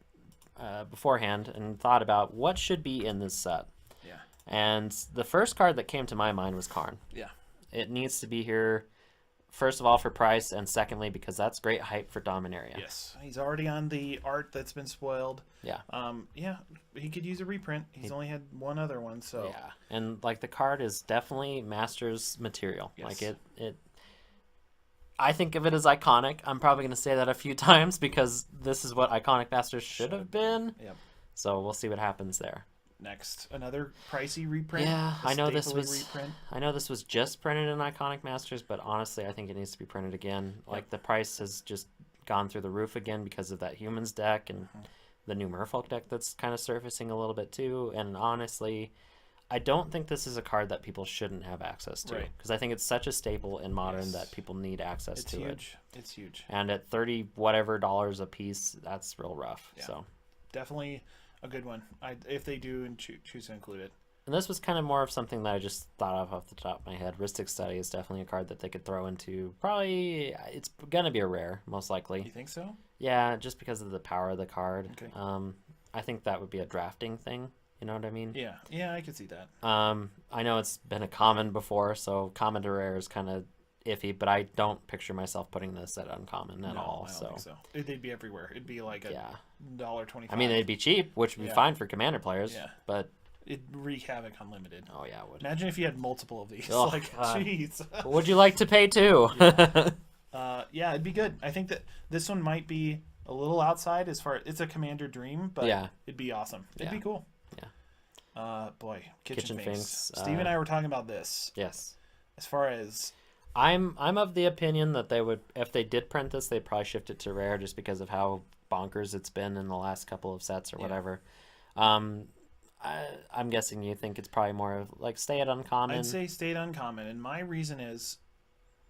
beforehand and thought about what should be in this set. Yeah. And the first card that came to my mind was Karn. Yeah. It needs to be here. First of all, for price, and secondly, because that's great hype for Dominaria. Yes, he's already on the art that's been spoiled. Yeah. Yeah, he could use a reprint. He's only had one other one, so. Yeah, and like the card is definitely Masters material. Yes. Like it. I think of it as iconic. I'm probably going to say that a few times because this is what iconic Masters should have been. Yep. So we'll see what happens there. Next, another pricey reprint. Yeah, I know this was just printed in Iconic Masters, but honestly, I think it needs to be printed again. Like the price has just gone through the roof again because of that Humans deck and the new Merfolk deck that's kind of surfacing a little bit too. And honestly, I don't think this is a card that people shouldn't have access to, because I think it's such a staple in Modern that people need access to it. It's huge. And at $30 whatever a piece, that's real rough. Yeah. So definitely a good one. If they do and choose to include it. And this was kind of more of something that I just thought of off the top of my head. Rhystic Study is definitely a card that they could throw into. Probably, it's going to be a rare, most likely. You think so? Yeah, just because of the power of the card. Okay. I think that would be a drafting thing. You know what I mean? Yeah, I could see that. I know it's been a common before, so common to rare is kind of iffy, but I don't picture myself putting this at uncommon at all. I don't think so. They'd be everywhere. It'd be like a $1.25. I mean, they'd be cheap, which would be fine for Commander players. Yeah. But it'd wreak havoc on limited. Oh yeah, it would. Imagine if you had multiple of these. Oh, like, jeez. Would you like to pay too? Yeah, it'd be good. I think that this one might be a little outside as far. It's a Commander dream, but it'd be of It'd be cool. Yeah. Boy, Kitchen Finks. Steve and I were talking about this. Yes. As far as I'm of the opinion that they would, if they did print this, they'd probably shift it to rare just because of how bonkers it's been in the last couple of sets or whatever. I'm guessing you think it's probably more of like stay at uncommon. I'd say stay at uncommon, and my reason is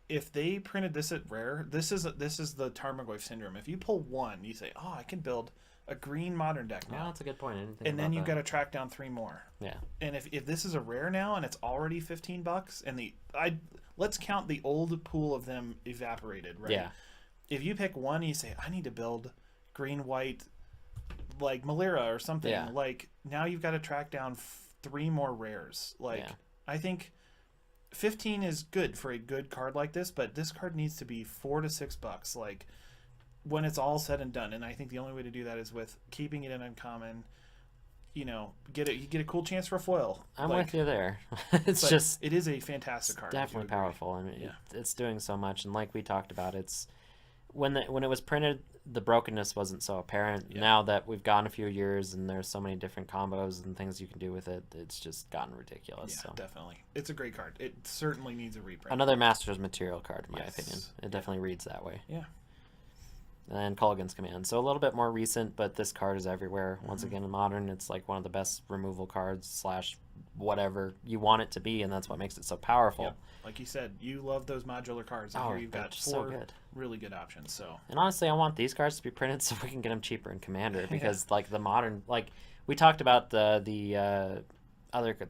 if they printed this at rare, this is the Tarmogoyf syndrome. If you pull one, you say, "Oh, I can build a green Modern deck now." Oh, that's a good point. And then you've got to track down 3 more. Yeah. And if this is a rare now and it's already $15, and let's count the old pool of them evaporated, right? Yeah. If you pick one, you say, "I need to build green white, like Malira or something." Yeah. Like now you've got to track down 3 more rares. Like I think $15 is good for a good card like this, but this card needs to be $4 to $6, like when it's all said and done. And I think the only way to do that is with keeping it in uncommon. You know, you get a cool chance for a foil. I'm with you there. It's just it is a fantastic card. Definitely powerful. I mean, it's doing so much, and like we talked about, it's when it was printed, the brokenness wasn't so apparent. Yeah. Now that we've gone a few years and there's so many different combos and things you can do with it, it's just gotten ridiculous. Yeah, so. Definitely. It's a great card. It certainly needs a reprint. Another Masters material card, in my opinion. It definitely reads that way. Yeah. And Culligan's Command. So a little bit more recent, but this card is everywhere. Once again, in Modern, it's like one of the best removal cards / whatever you want it to be, and that's what makes it so powerful. Yep. Like you said, you love those modular cards. And here you've got 4 really good options. So. And honestly, I want these cards to be printed so we can get them cheaper in Commander, because like the Modern, like we talked about the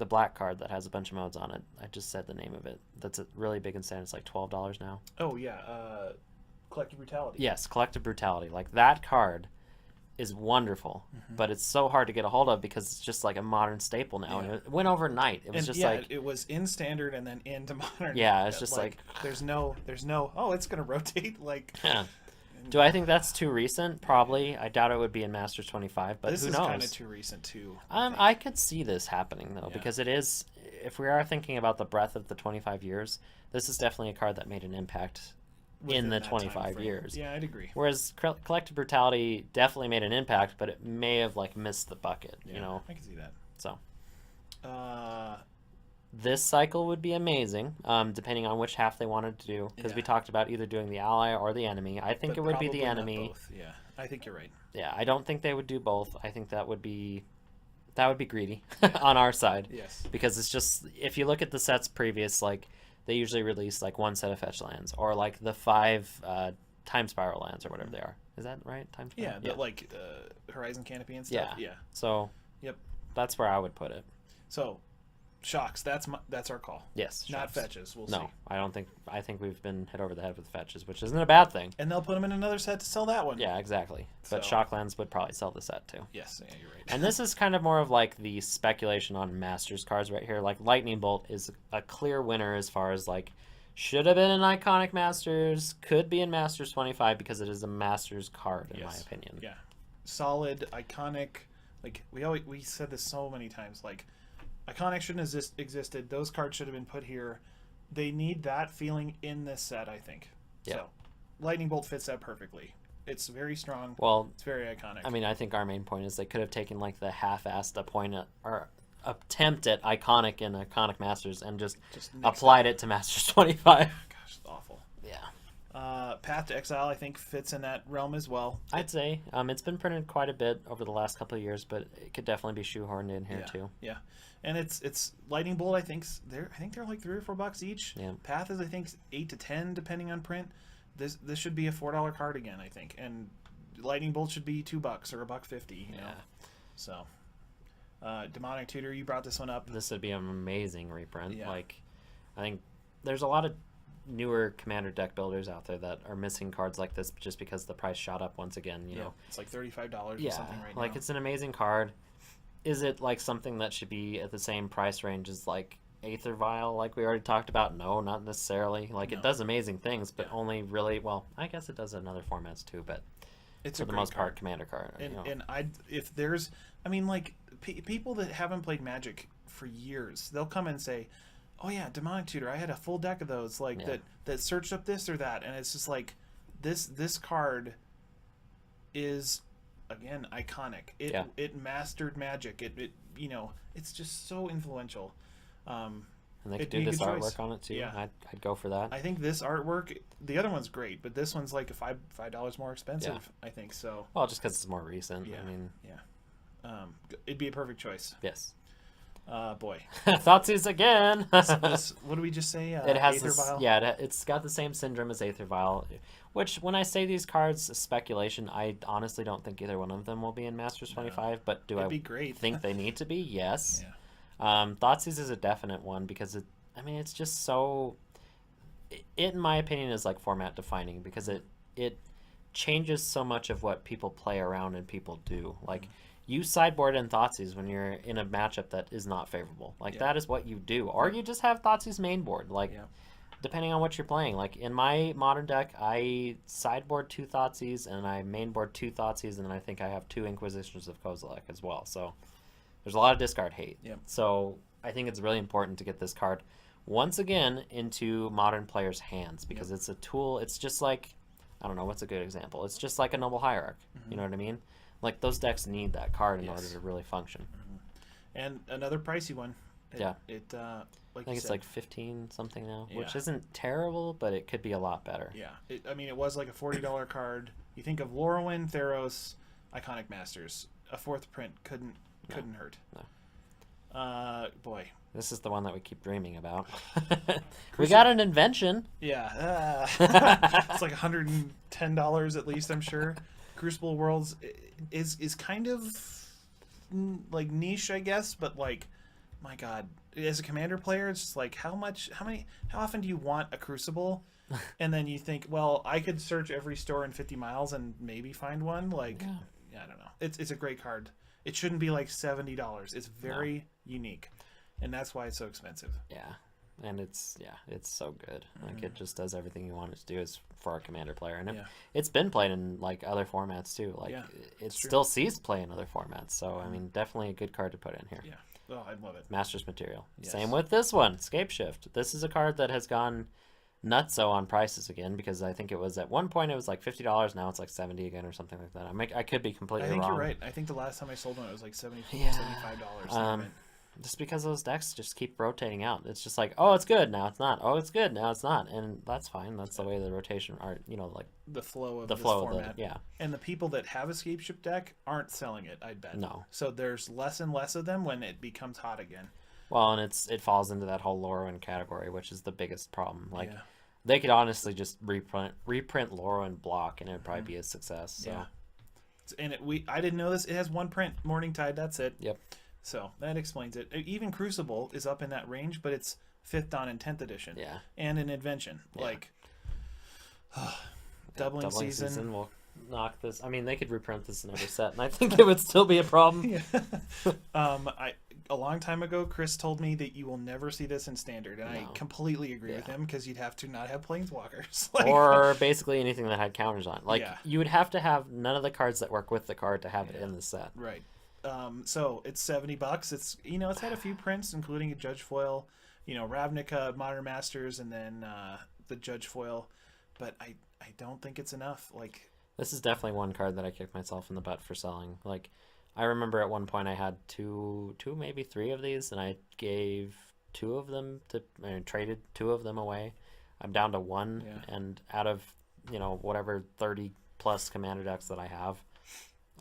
black card that has a bunch of modes on it. I just said the name of it. That's really big and standard. It's like $12 now. Oh yeah. Collective Brutality. Yes, Collective Brutality. Like that card is wonderful, but it's so hard to get a hold of because it's just like a Modern staple now. And it went overnight. It was it was in Standard and then into Modern. Yeah, it's just like there's no it's gonna rotate like. Yeah. Do I think that's too recent? Probably. I doubt it would be in Masters 25, but this who knows? This is kind of too recent too. I could see this happening though, because it is. If we are thinking about the breadth of the 25 years, this is definitely a card that made an impact. In the 25 years. Yeah, I'd agree. Whereas Collective Brutality definitely made an impact, but it may have like missed the bucket, you know? I can see that. So. This cycle would be amazing, depending on which half they wanted to do. Because we talked about either doing the ally or the enemy. I think it would be the enemy. Both. Yeah, I think you're right. Yeah, I don't think they would do both. I think that would be greedy on our side. Yes. Because it's just, if you look at the sets previous, like, they usually release like 1 set of fetch lands, or like the 5 time spiral lands, or whatever they are. Is that right? Time spiral? Yeah, like Horizon Canopy and stuff. Yeah. So. Yep. That's where I would put it. So, shocks. That's our call. Yes. Not shocks. fetches. We'll see. No, I don't think. I think we've been hit over the head with fetches, which isn't a bad thing. And they'll put them in another set to sell that one. Yeah, exactly. But Shocklands would probably sell the set too. Yes, yeah, you're right. And this is kind of more of like the speculation on Masters cards right here. Like Lightning Bolt is a clear winner as far as like should have been an iconic Masters, could be in Masters 25 because it is a Masters card in my opinion. Yeah, solid, iconic. Like we said this so many times. Like iconic shouldn't have existed. Those cards should have been put here. They need that feeling in this set, I think. Yeah. So, Lightning Bolt fits that perfectly. It's very strong. Well, it's very iconic. I mean, I think our main point is they could have taken like the half-assed attempt at iconic in Iconic Masters and just applied it to Masters 25. Gosh, it's awful. Yeah. Path to Exile, I think, fits in that realm as well. I'd say it's been printed quite a bit over the last couple of years, but it could definitely be shoehorned in here too. Yeah, and it's Lightning Bolt. I think they're like $3 or $4 each. Yeah. Path is I think 8 to 10 depending on print. This should be a $4 card again, I think, and Lightning Bolt should be $2 or $1.50. You know, so. Demonic Tutor, you brought this one up. This would be an amazing reprint. Yeah. Like, I think there's a lot of newer Commander deck builders out there that are missing cards like this just because the price shot up once again. You know, it's like $35 or something right now. Like it's an amazing card. Is it like something that should be at the same price range as like Aether Vial, like we already talked about? No, not necessarily. Like it does amazing things, but only really I guess it does in other formats too, but it's for the most part Commander card. And if there's, I mean, like people that haven't played Magic for years, they'll come and say, "Oh yeah, Demonic Tutor, I had a full deck of those, like that searched up this or that," and it's just like this card is again iconic. It mastered Magic. It it's just so influential. And they could do this artwork on it too. Yeah. I'd go for that. I think this artwork, the other one's great, but this one's like $5 more expensive. I think so. Well, just because it's more recent. I mean, it'd be a perfect choice. Yes. Boy. Thoughtseize again. What do we just say? It has Aether Vial? Yeah, it's got the same syndrome as Aether Vial, which when I say these cards, speculation, I honestly don't think either one of them will be in Masters 25, but do It'd be great. think they need to be? Yes. Yeah. Thoughtseize is a definite one because it's just so. It, in my opinion, is like format defining because it changes so much of what people play around and people do. Like you sideboard in Thoughtseize when you're in a matchup that is not favorable. Like, that is what you do. Or you just have Thoughtseize main board. Like, depending on what you're playing. Like, in my modern deck, I sideboard 2 Thoughtseize, and I mainboard 2 Thoughtseize, and then I think I have 2 Inquisitions of Kozilek as well. So, there's a lot of discard hate. So, I think it's really important to get this card, once again, into modern players' hands, because it's a tool. It's just like, I don't know, what's a good example? It's just like a Noble Hierarch. You know what I mean? Like, those decks need that card in order to really function. And another pricey one. Like I think it's like 15 something now, which isn't terrible, but it could be a lot better. I mean, it was like a $40 card. You think of Lorwyn, Theros, Iconic Masters. A 4th print couldn't hurt. No. Boy. This is the one that we keep dreaming about. We got an invention. Yeah. It's like $110 at least, I'm sure. Crucible Worlds is kind of like niche, I guess, but like, my God, as a Commander player, it's just like, how often do you want a Crucible? And then you think, well, I could search every store in 50 miles and maybe find one. Like, I don't know. It's a great card. It shouldn't be like $70. It's very unique, and that's why it's so expensive. And it's so good. Like, it just does everything you want it to do is for a Commander player. And it's been played in, like, other formats, too. Like, it still sees play in other formats. So, I mean, definitely a good card to put in here. Oh, I love it. Master's Material. Same with this one, Scapeshift. This is a card that has gone nutso on prices again, because I think it was, at one point, it was like $50. Now it's like $70 again or something like that. I could be completely wrong. I think you're right. I think the last time I sold one, it was like $75. Just because those decks just keep rotating out. It's just like, oh, it's good, now it's not. Oh, it's good, now it's not. And that's fine. That's the way the rotation are, like the flow of this format. And the people that have a Scapeship deck aren't selling it, I'd bet. No. So there's less and less of them when it becomes hot again. Well, and it falls into that whole Lorwyn category, which is the biggest problem. Like, they could honestly just reprint Lorwyn block, and it would probably be a success. So. And I didn't know this. It has 1 print, Morning Tide. That's it. Yep. So that explains it. Even Crucible is up in that range, but it's 5th Dawn and 10th edition. And an Invention. Like, doubling season will knock this. I mean, they could reprint this in every set, and I think it would still be a problem. A long time ago, Chris told me that you will never see this in Standard, and I completely agree with him, because you'd have to not have Planeswalkers. Or basically anything that had counters on. Like, you would have to have none of the cards that work with the card to have it in the set. Right. So it's $70. It's it's had a few prints, including a Judge Foil, Ravnica, Modern Masters, and then the Judge Foil. But I don't think it's enough. Like, this is definitely one card that I kicked myself in the butt for selling. Like, I remember at one point I had two, maybe 3 of these, and I gave 2 of them traded 2 of them away. I'm down to 1, and out of whatever 30 plus Commander decks that I have,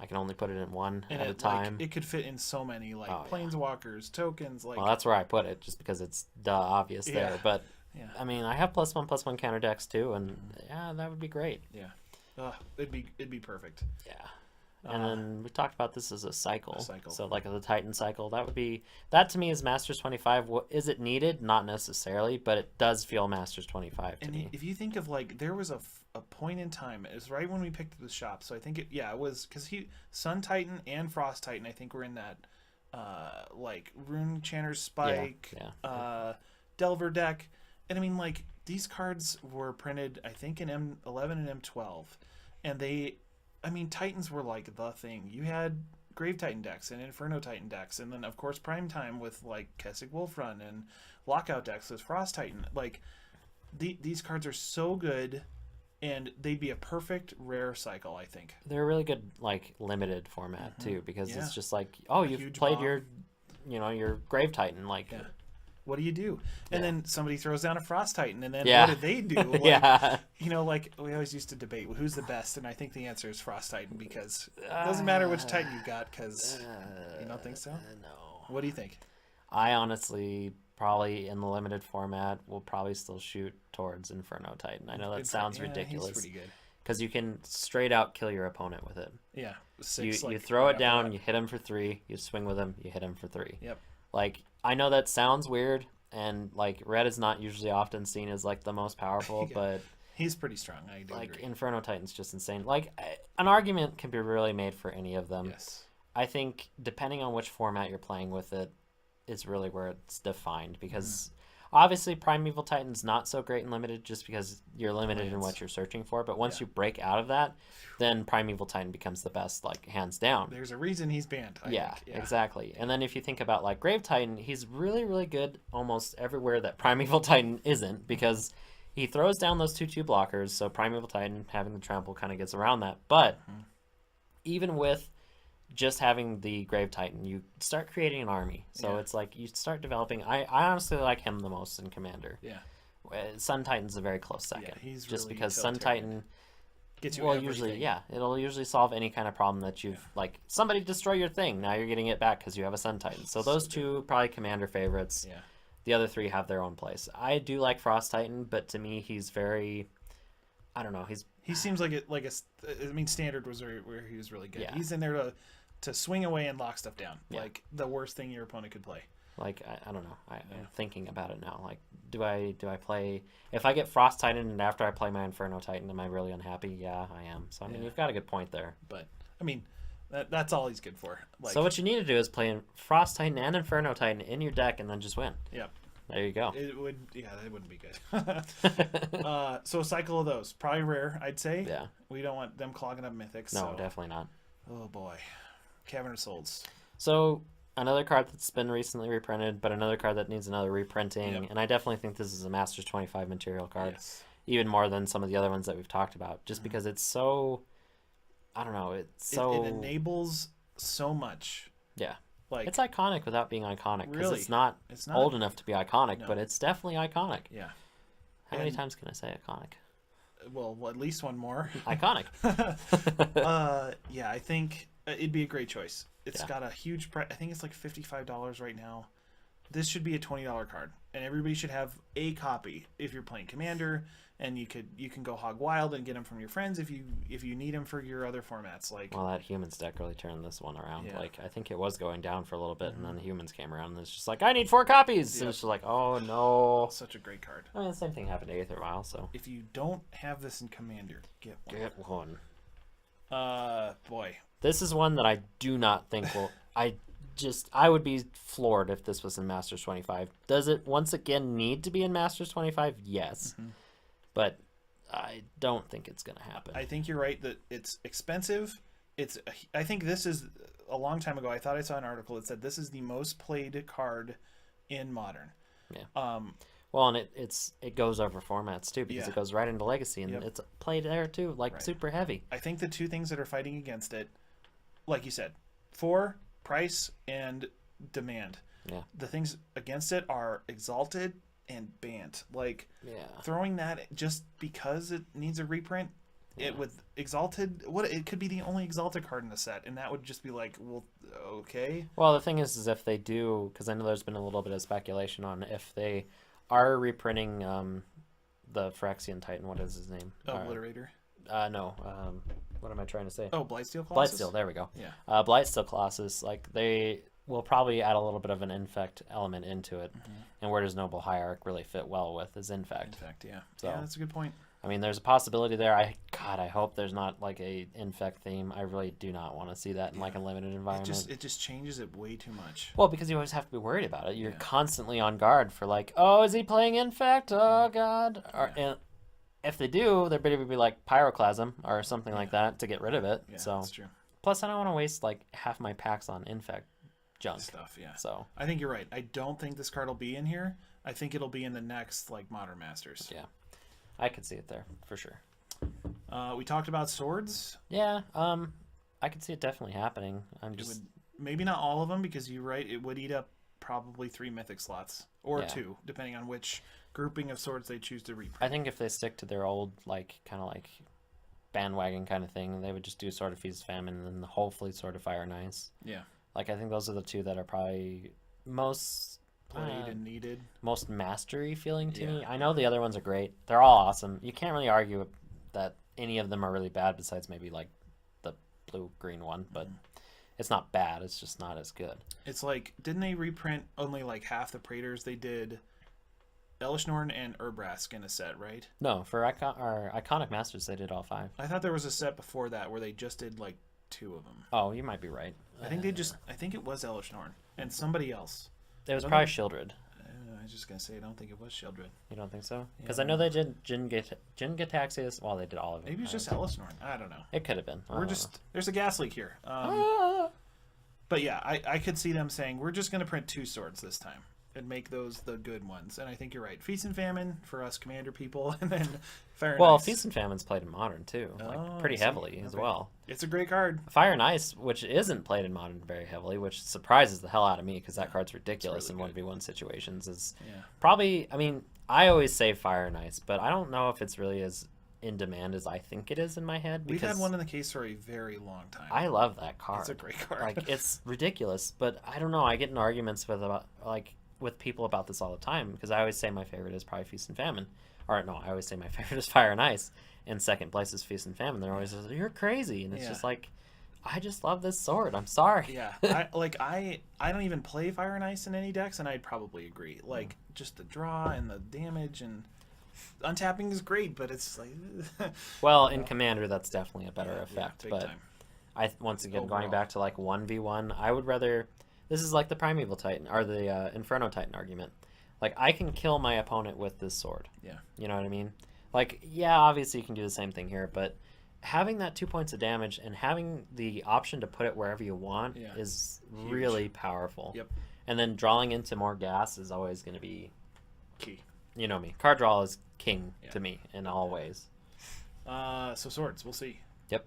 I can only put it in 1 at a time. It could fit in so many, Planeswalkers, tokens. Well, that's where I put it, just because it's obvious there. But I mean, I have +1/+1 counter decks too, and that would be great. It'd be perfect. And then we talked about this as a cycle. So like the Titan cycle, that to me is Masters 25. Is it needed? Not necessarily, but it does feel Masters 25 to me. If you think of, like, there was a point in time, it was right when we picked the shop. So I think it was because Sun Titan and Frost Titan, I think, were in that like Rune Chanter's Spike, Delver deck. And I mean, like, these cards were printed, I think, in M11 and M12, and Titans were like the thing. You had Grave Titan decks and Inferno Titan decks, and then of course Prime Time with like Kessig Wolfrun, and Lockout decks with Frost Titan. Like, these cards are so good, and they'd be a perfect rare cycle, I think. They're a really good, like, limited format too, because it's just like, oh, you've played your Grave Titan, like. What do you do? And then somebody throws down a Frost Titan, and then what do they do? Like, like, we always used to debate, who's the best? And I think the answer is Frost Titan, because it doesn't matter which Titan you got, because you don't think so? No. What do you think? I honestly, probably in the limited format, will probably still shoot towards Inferno Titan. I know that sounds ridiculous. He's pretty good. Because you can straight out kill your opponent with it. Yeah. You throw it down, you hit him for 3, you swing with him, you hit him for 3. Yep. Like, I know that sounds weird, and like red is not usually often seen as like the most powerful, but he's pretty strong. I do agree. Inferno Titan's just insane. Like, an argument can be really made for any of them. Yes. I think depending on which format you're playing with it is really where it's defined, because obviously Primeval Titan's not so great in limited just because you're limited in what you're searching for, but once you break out of that, then Primeval Titan becomes the best, like, hands down. There's a reason he's banned, I yeah, think. Yeah, exactly. And then if you think about, like, Grave Titan, he's really, really good almost everywhere that Primeval Titan isn't, because he throws down those 2/2 blockers, so Primeval Titan having the trample kind of gets around that. But even with just having the Grave Titan, you start creating an army. So it's like you start developing. I honestly like him the most in Commander. Yeah. Sun Titan's a very close second. Yeah, he's just really because Sun Titan gets you usually it'll usually solve any kind of problem that you've like somebody destroy your thing. Now you're getting it back because you have a Sun Titan. So those two probably Commander favorites. Yeah. The other three have their own place. I do like Frost Titan, but to me he's very, I don't know. He seems like I mean, Standard was where he was really good. Yeah. He's in there to swing away and lock stuff down. Yeah. Like the worst thing your opponent could play. Like I don't know. I'm thinking about it now. Like do I play if I get Frost Titan and after I play my Inferno Titan, am I really unhappy? Yeah, I am. So I mean, you've got a good point there. But I mean, that's all he's good for. Like, so what you need to do is play Frost Titan and Inferno Titan in your deck and then just win. Yep. There you go. It wouldn't be good. So a cycle of those, probably rare, I'd say. Yeah. We don't want them clogging up mythics. No, so. definitely not. Oh boy, Cavern of Souls. So another card that's been recently reprinted, but another card that needs another reprinting, and I definitely think this is a Masters 25 material card, even more than some of the other ones that we've talked about, just because it's so, I don't know, it's so... It enables so much. Yeah. Like, it's iconic without being iconic, because really, it's not old enough to be iconic, but it's definitely iconic. Yeah. How many times can I say iconic? Well, at least one more. Iconic. Yeah, I think it'd be a great choice. It's got a huge price. I think it's like $55 right now. This should be a $20 card, and everybody should have a copy if you're playing Commander, and you can go hog wild and get them from your friends if you need them for your other formats. Like, well, that Humans deck really turned this one around. Yeah. Like, I think it was going down for a little bit, and then the Humans came around, and it's just like, I need 4 copies. And it's just like, oh no. Such a great card. I mean, the same thing happened to Aether Vial. So if you don't have this in Commander, get one. Get one. Boy. This is one that I do not think will. I would be floored if this was in Masters 25. Does it once again need to be in Masters 25? Yes. But I don't think it's going to happen. I think you're right that it's expensive. I think this is a long time ago. I thought I saw an article that said this is the most played card in Modern. Yeah. Well, and it goes over formats too, because it goes right into Legacy, and it's played there too, like super heavy. I think the two things that are fighting against it, like you said, for price and demand. Yeah. The things against it are Exalted and Bant. Like, throwing that just because it needs a reprint, it with Exalted, it could be the only Exalted card in the set, and that would just be like, well, okay. Well, the thing is if they do, because I know there's been a little bit of speculation on if they are reprinting the Phyrexian Titan. What is his name? Obliterator. No. What am I trying to say? Oh, Blightsteel Colossus? Blightsteel, there we go. Yeah. Blightsteel Colossus, like, they will probably add a little bit of an infect element into it. And where does Noble Hierarch really fit well with is infect. Infect, yeah. So, yeah, that's a good point. I mean, there's a possibility there. I hope there's not, like, a infect theme. I really do not want to see that in, like, a limited environment. It just changes it way too much. Well, because you always have to be worried about it. You're constantly on guard for, like, oh, is he playing infect? Oh, God. And if they do, there better be like Pyroclasm or something like that to get rid of it. Yeah, so that's true. Plus, I don't want to waste like half my packs on infect junk stuff. Yeah. So I think you're right. I don't think this card will be in here. I think it'll be in the next like Modern Masters. Yeah, I could see it there for sure. We talked about swords. Yeah. I could see it definitely happening. Maybe not all of them, because you're right. It would eat up probably 3 mythic slots or 2, depending on which grouping of swords they choose to reprint. I think if they stick to their old like kind of like bandwagon kind of thing, they would just do Sword of Feast Famine and then hopefully Sword of Fire and Ice. Yeah. Like I think those are the two that are probably most played and needed, most mastery feeling to me. I know the other ones are great. They're all awesome. You can't really argue that any of them are really bad besides maybe like the blue-green one, but it's not bad. It's just not as good. It's like, didn't they reprint only like half the Praetors? They did Elishnorn and Urbrask in a set, right? No, for Iconic Masters, they did all 5. I thought there was a set before that where they just did like 2 of them. Oh, you might be right. I think it was Elishnorn and somebody else. It was probably Shieldred. I was just gonna say I don't think it was Shieldred. You don't think so? Because I know they did Jin-Gitaxias. Well, they did all of them. Maybe it's just Elishnorn. I don't know. It could have been. There's a gas leak here. But yeah, I could see them saying we're just gonna print 2 swords this time and make those the good ones. And I think you're right. Feast and Famine for us Commander people, and then Fire and Ice. Feast and Famine's played in Modern too, pretty heavily as well. It's a great card. Fire and Ice, which isn't played in Modern very heavily, which surprises the hell out of me because that card's ridiculous really in 1v1 situations. Is probably, I mean, I always say Fire and Ice, but I don't know if it's really as in demand as I think it is in my head. We've had one in the case for a very long time. I love that card. It's a great card. Like, it's ridiculous, but I don't know. I get in arguments with people about this all the time because I always say my favorite is probably Feast and Famine. Or no, I always say my favorite is Fire and Ice, and second place is Feast and Famine. They're always like, you're crazy, and it's just like, I just love this sword. I'm sorry. Yeah, I don't even play Fire and Ice in any decks, and I'd probably agree. Like just the draw and the damage and untapping is great, but it's like well, in Commander that's definitely a better effect. Big but time. Once again going back to like 1v1, I would rather. This is like the Primeval Titan, or the Inferno Titan argument. Like, I can kill my opponent with this sword. Yeah. You know what I mean? Like, yeah, obviously you can do the same thing here, but having that 2 points of damage and having the option to put it wherever you want is huge. Really powerful. Yep. And then drawing into more gas is always going to be... key. You know me. Card draw is king to me in all ways. So swords, we'll see. Yep.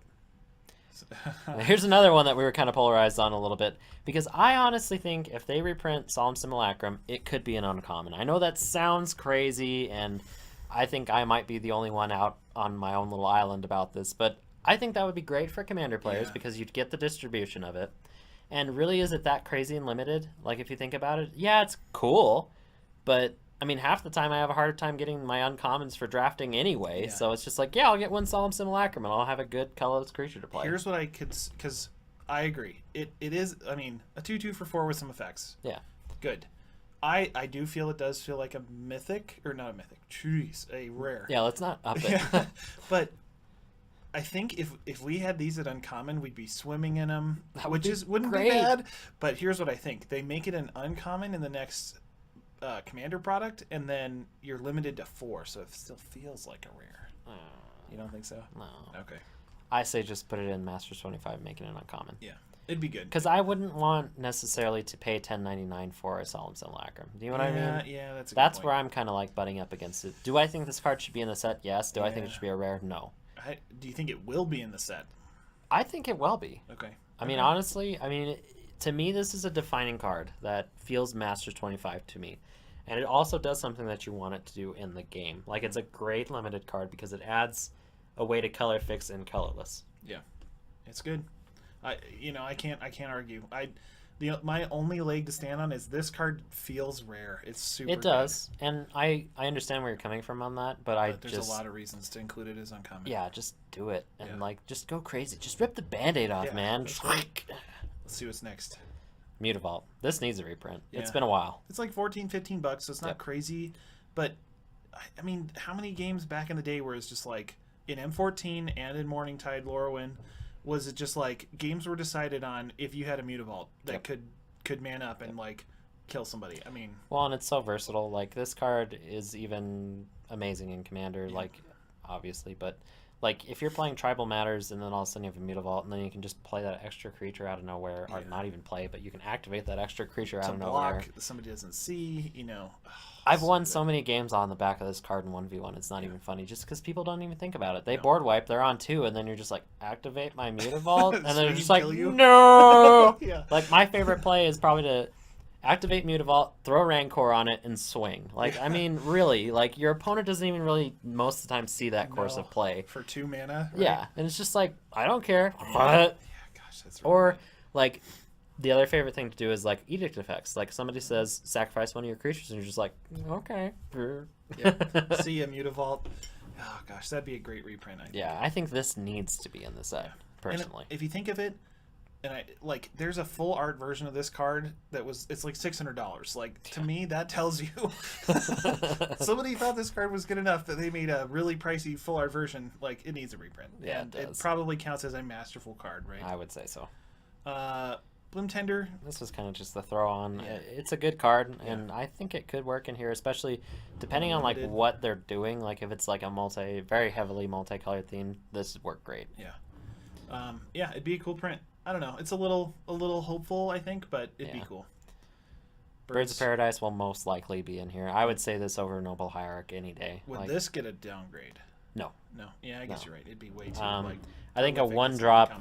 Here's another one that we were kind of polarized on a little bit, because I honestly think if they reprint Solemn Simulacrum, it could be an uncommon. I know that sounds crazy, and I think I might be the only one out on my own little island about this, but I think that would be great for Commander players because you'd get the distribution of it. And really, is it that crazy and limited? Like, if you think about it, yeah, it's cool, but I mean, half the time I have a hard time getting my uncommons for drafting anyway, so it's just like, I'll get one Solemn Simulacrum and I'll have a good colorless creature to play. Here's what I could, because I agree. It is, I mean, a 2/2 for 4 with some effects. Yeah. Good. I do feel it does feel like a mythic, or not a mythic, jeez, a rare. Yeah, let's not up it. But I think if we had these at uncommon, we'd be swimming in them, wouldn't great. be bad. But here's what I think. They make it an uncommon in the next Commander product, and then you're limited to 4, so it still feels like a rare. You don't think so? No. Okay. I say just put it in Masters 25, making it uncommon. Yeah, it'd be good. Because I wouldn't want necessarily to pay $10.99 for a Solemn Simulacrum. Do you know what I mean? Yeah, that's a good That's point. where I'm kind of like butting up against it. Do I think this card should be in the set? Yes. Do I think it should be a rare? No. Do you think it will be in the set? I think it will be. Okay. I mean, honestly, to me, this is a defining card that feels Masters 25 to me. And it also does something that you want it to do in the game. Like, it's a great limited card because it adds a way to color fix in colorless. Yeah, it's good. I can't argue. My only leg to stand on is this card feels rare. It's super. It does, good. And I understand where you're coming from on that, but there's a lot of reasons to include it as uncommon. Yeah, just do it and just go crazy. Just rip the Band-Aid off, man. Let's see what's next. Mutavault. This needs a reprint. Yeah. It's been a while. It's like $14-15, so it's not crazy. But I mean, how many games back in the day where it's just like in M14 and in Morningtide Lorwyn, was it just like games were decided on if you had a Mutavault that could man up and like kill somebody? I mean, well, and it's so versatile. Like, this card is even amazing in Commander, like, obviously, but like, if you're playing Tribal Matters and then all of a sudden you have a Mutavault, and then you can just play that extra creature out of nowhere, or not even play, but you can activate that extra creature out of nowhere. Somebody doesn't see, I've won so many games on the back of this card in 1v1. It's not even funny, just because people don't even think about it. They board wipe, they're on 2, and then you're just like, activate my Mutavault, and they're just like, no! Like, my favorite play is probably to activate Mutavault, throw Rancor on it, and swing. Like, I mean, really, like, your opponent doesn't even really, most of the time, see that course of play. For 2 mana? Right? Yeah, and it's just like, I don't care. Yeah, gosh, that's really or, like, the other favorite thing to do is, like, edict effects. Like, somebody says, sacrifice one of your creatures, and you're just like, okay. See a Mutavault. Oh, gosh, that'd be a great reprint, I think. Yeah, I think this needs to be in the set, personally. And if you think of it, And there's a full art version of this card it's like $600. Like, to me, that tells you somebody thought this card was good enough that they made a really pricey full art version. Like, it needs a reprint. Yeah, and it probably counts as a masterful card, right? I would say so. Bloom Tender. This was kind of just the throw on. Yeah. It's a good card, and I think it could work in here, especially depending on like what they're doing. Like if it's like a very heavily multicolored theme, this would work great. Yeah. Yeah, it'd be a cool print. I don't know. It's a little hopeful, I think, but it'd be cool. Birds of Paradise will most likely be in here. I would say this over Noble Hierarch any day. Would this get a downgrade? No. Yeah, I guess you're right. It'd be way too I think a 1-drop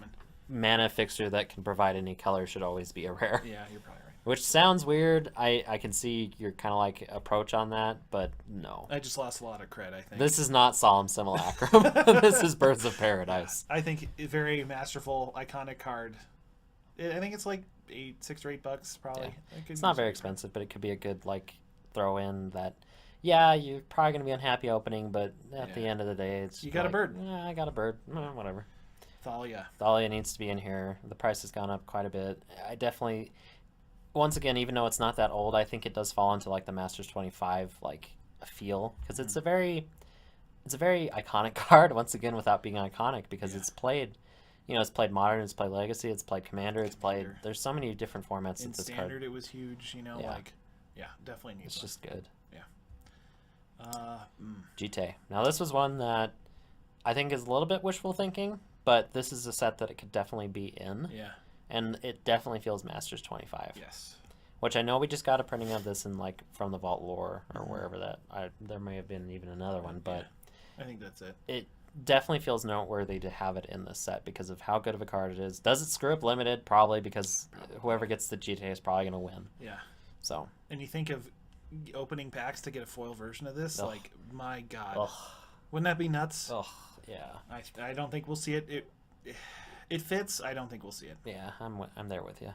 mana fixture that can provide any color should always be a rare. Yeah, you're probably right. Which sounds weird. I can see your kind of like approach on that, but no. I just lost a lot of cred, I think. This is not Solemn Simulacrum. This is Birds of Paradise. I think a very masterful, iconic card. I think it's like $6 or $8 probably. Yeah. It's not very expensive, but it could be a good like throw in that. Yeah, you're probably gonna be unhappy opening, but at the end of the day, it's you got a bird. Yeah, I got a bird. Whatever. Thalia needs to be in here. The price has gone up quite a bit. I definitely. Once again, even though it's not that old, I think it does fall into like the Masters 25 like a feel because it's a very iconic card. Once again, without being iconic, because it's played, it's played Modern, it's played Legacy, it's played Commander, it's played. There's so many different formats. In that this Standard, card. It was huge. Definitely needs. It's just good. Yeah. GT. Now this was one that I think is a little bit wishful thinking, but this is a set that it could definitely be in. Yeah. And it definitely feels Masters 25. Yes. Which I know we just got a printing of this in like from the Vault Lore or wherever that there may have been even another one, but I think that's it. It definitely feels noteworthy to have it in this set because of how good of a card it is. Does it screw up limited? Probably, because whoever gets the GTA is probably going to win. Yeah. So. And you think of opening packs to get a foil version of this? Like, my God. Ugh. Wouldn't that be nuts? Oh, yeah. I don't think we'll see it. It fits. I don't think we'll see it. Yeah, I'm there with you.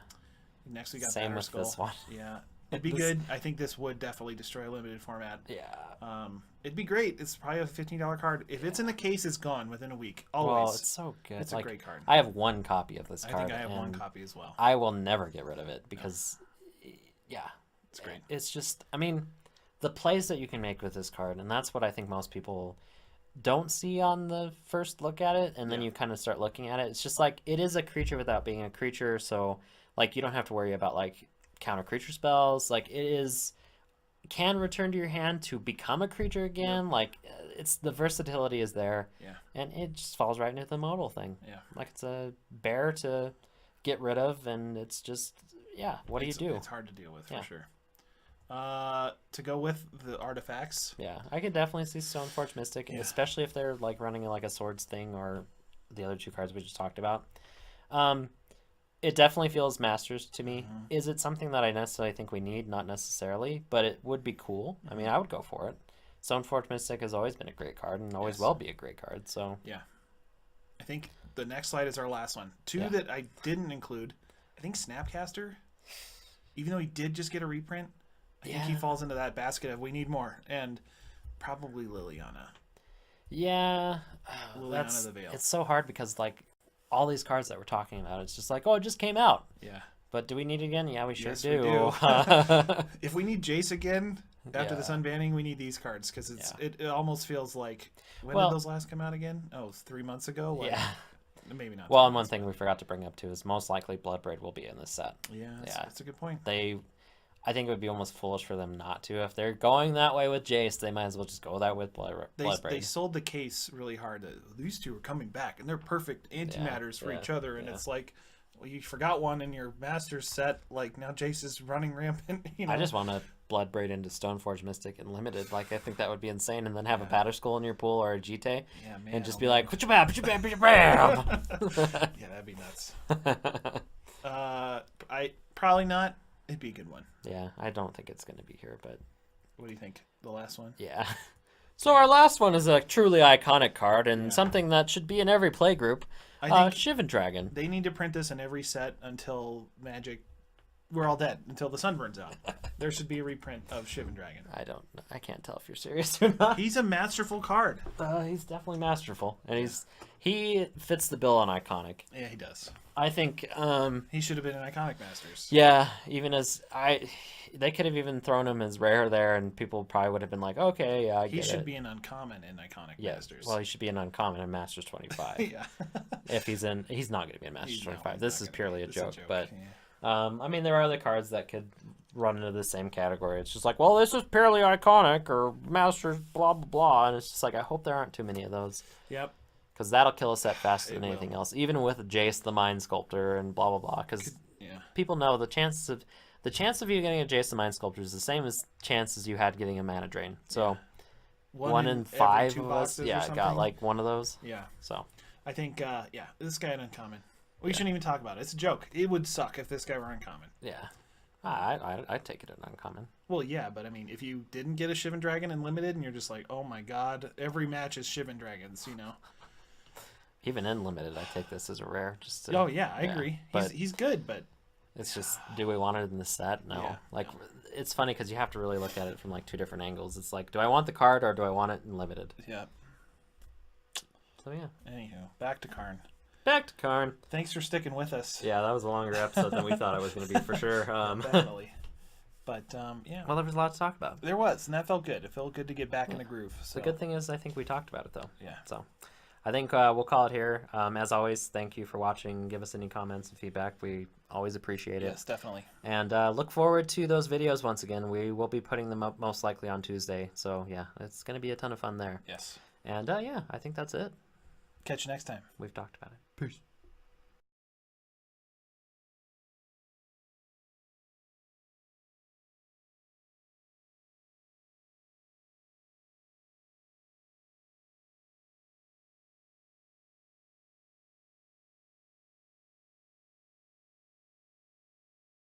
Next we got Same with Skull. this one. Yeah, it'd be good. I think this would definitely destroy limited format. Yeah. It'd be great. It's probably a $15 card. If it's in the case, it's gone within a week. Always. Well, it's so good. It's a great card. I have one copy of this card. I think I have one copy as well. I will never get rid of it because, it's great. It's just, I mean, the plays that you can make with this card, and that's what I think most people don't see on the first look at it, and then you kind of start looking at it. It's just like it is a creature without being a creature, so like you don't have to worry about like counter creature spells. Like it can return to your hand to become a creature again. Like it's the versatility is there, and it just falls right into the modal thing. Like it's a bear to get rid of, and it's just what do you do? It's hard to deal with for sure. To go with the artifacts. Yeah, I could definitely see Stoneforge Mystic, especially if they're like running like a swords thing or the other two cards we just talked about. It definitely feels Masters to me. Is it something that I necessarily think we need? Not necessarily, but it would be cool. I mean, I would go for it. Stoneforge Mystic has always been a great card and always will be a great card. So I think the next slide is our last one. Two that I didn't include. I think Snapcaster, even though he did just get a reprint, I think he falls into that basket of we need more, and probably Liliana. Yeah, Liliana the Veil. It's so hard because like all these cards that we're talking about, it's just like, oh, it just came out. Yeah. But do we need it again? Yeah, we sure yes, do. We do. If we need Jace again after this unbanning, we need these cards because it almost feels like when did those last come out again? Oh, 3 months ago. Like, maybe not. Well, and one thing we forgot to bring up too is most likely Bloodbraid will be in this set. Yeah, that's a good point. I think it would be almost foolish for them not to. If they're going that way with Jace, they might as well just go that way with Bloodbraid. They sold the case really hard. These two are coming back, and they're perfect antimatters for each other. And it's like, well, you forgot one in your Masters set. Like, now Jace is running rampant. I just want to Bloodbraid into Stoneforge Mystic and Limited. Like, I think that would be insane. And then have a Batter Skull in your pool or a GT. Yeah, man. And just be like, put your bam, bam. Yeah, that'd be nuts. I probably not. It'd be a good one. Yeah, I don't think it's going to be here, but... What do you think? The last one? Yeah. So our last one is a truly iconic card and something that should be in every playgroup. I think Shivan Dragon. They need to print this in every set until Magic we're all dead until the sun burns out. There should be a reprint of Shivan Dragon. I can't tell if you're serious or not. He's a masterful card. He's definitely masterful, and he fits the bill on iconic. Yeah, he does. I think he should have been an Iconic Masters. Yeah, even as they could have even thrown him as rare there, and people probably would have been like, okay, yeah, I get it. He should be an uncommon in Iconic Masters. Well, he should be an uncommon in Masters 25. Yeah. If he's in, he's not going to be in Masters 25. This is purely a joke. But yeah. I mean, there are other cards that could run into the same category. It's just like, well, this is purely Iconic or Masters, blah blah blah, and it's just like I hope there aren't too many of those. Yep. Because that'll kill a set faster than anything else, even with Jace the Mind Sculptor and blah blah blah. Because people know the chance of you getting a Jace the Mind Sculptor is the same as chances you had getting a Mana Drain. So 1 in 5 of us, got like one of those. Yeah. So I think, this guy an uncommon. We shouldn't even talk about it. It's a joke. It would suck if this guy were uncommon. Yeah. I'd take it an uncommon. Well, yeah, but I mean, if you didn't get a Shivan Dragon in Limited and you're just like, oh my god, every match is Shivan Dragons, you know. Even in Limited, I take this as a rare. I agree. He's good, but it's just, do we want it in the set? No. Yeah, it's funny because you have to really look at it from like 2 different angles. It's like, do I want the card or do I want it in Limited? Yeah. So yeah. Anywho, back to Karn. Thanks for sticking with us. Yeah, that was a longer episode than we thought it was going to be for sure. Definitely. But yeah. Well, there was a lot to talk about. There was, and that felt good. It felt good to get back in the groove. So. The good thing is, I think we talked about it though. Yeah. So. I think we'll call it here. As always, thank you for watching. Give us any comments and feedback. We always appreciate it. Yes, definitely. And look forward to those videos once again. We will be putting them up most likely on Tuesday. So, yeah, it's going to be a ton of fun there. Yes. And, I think that's it. Catch you next time. We've talked about it. Peace.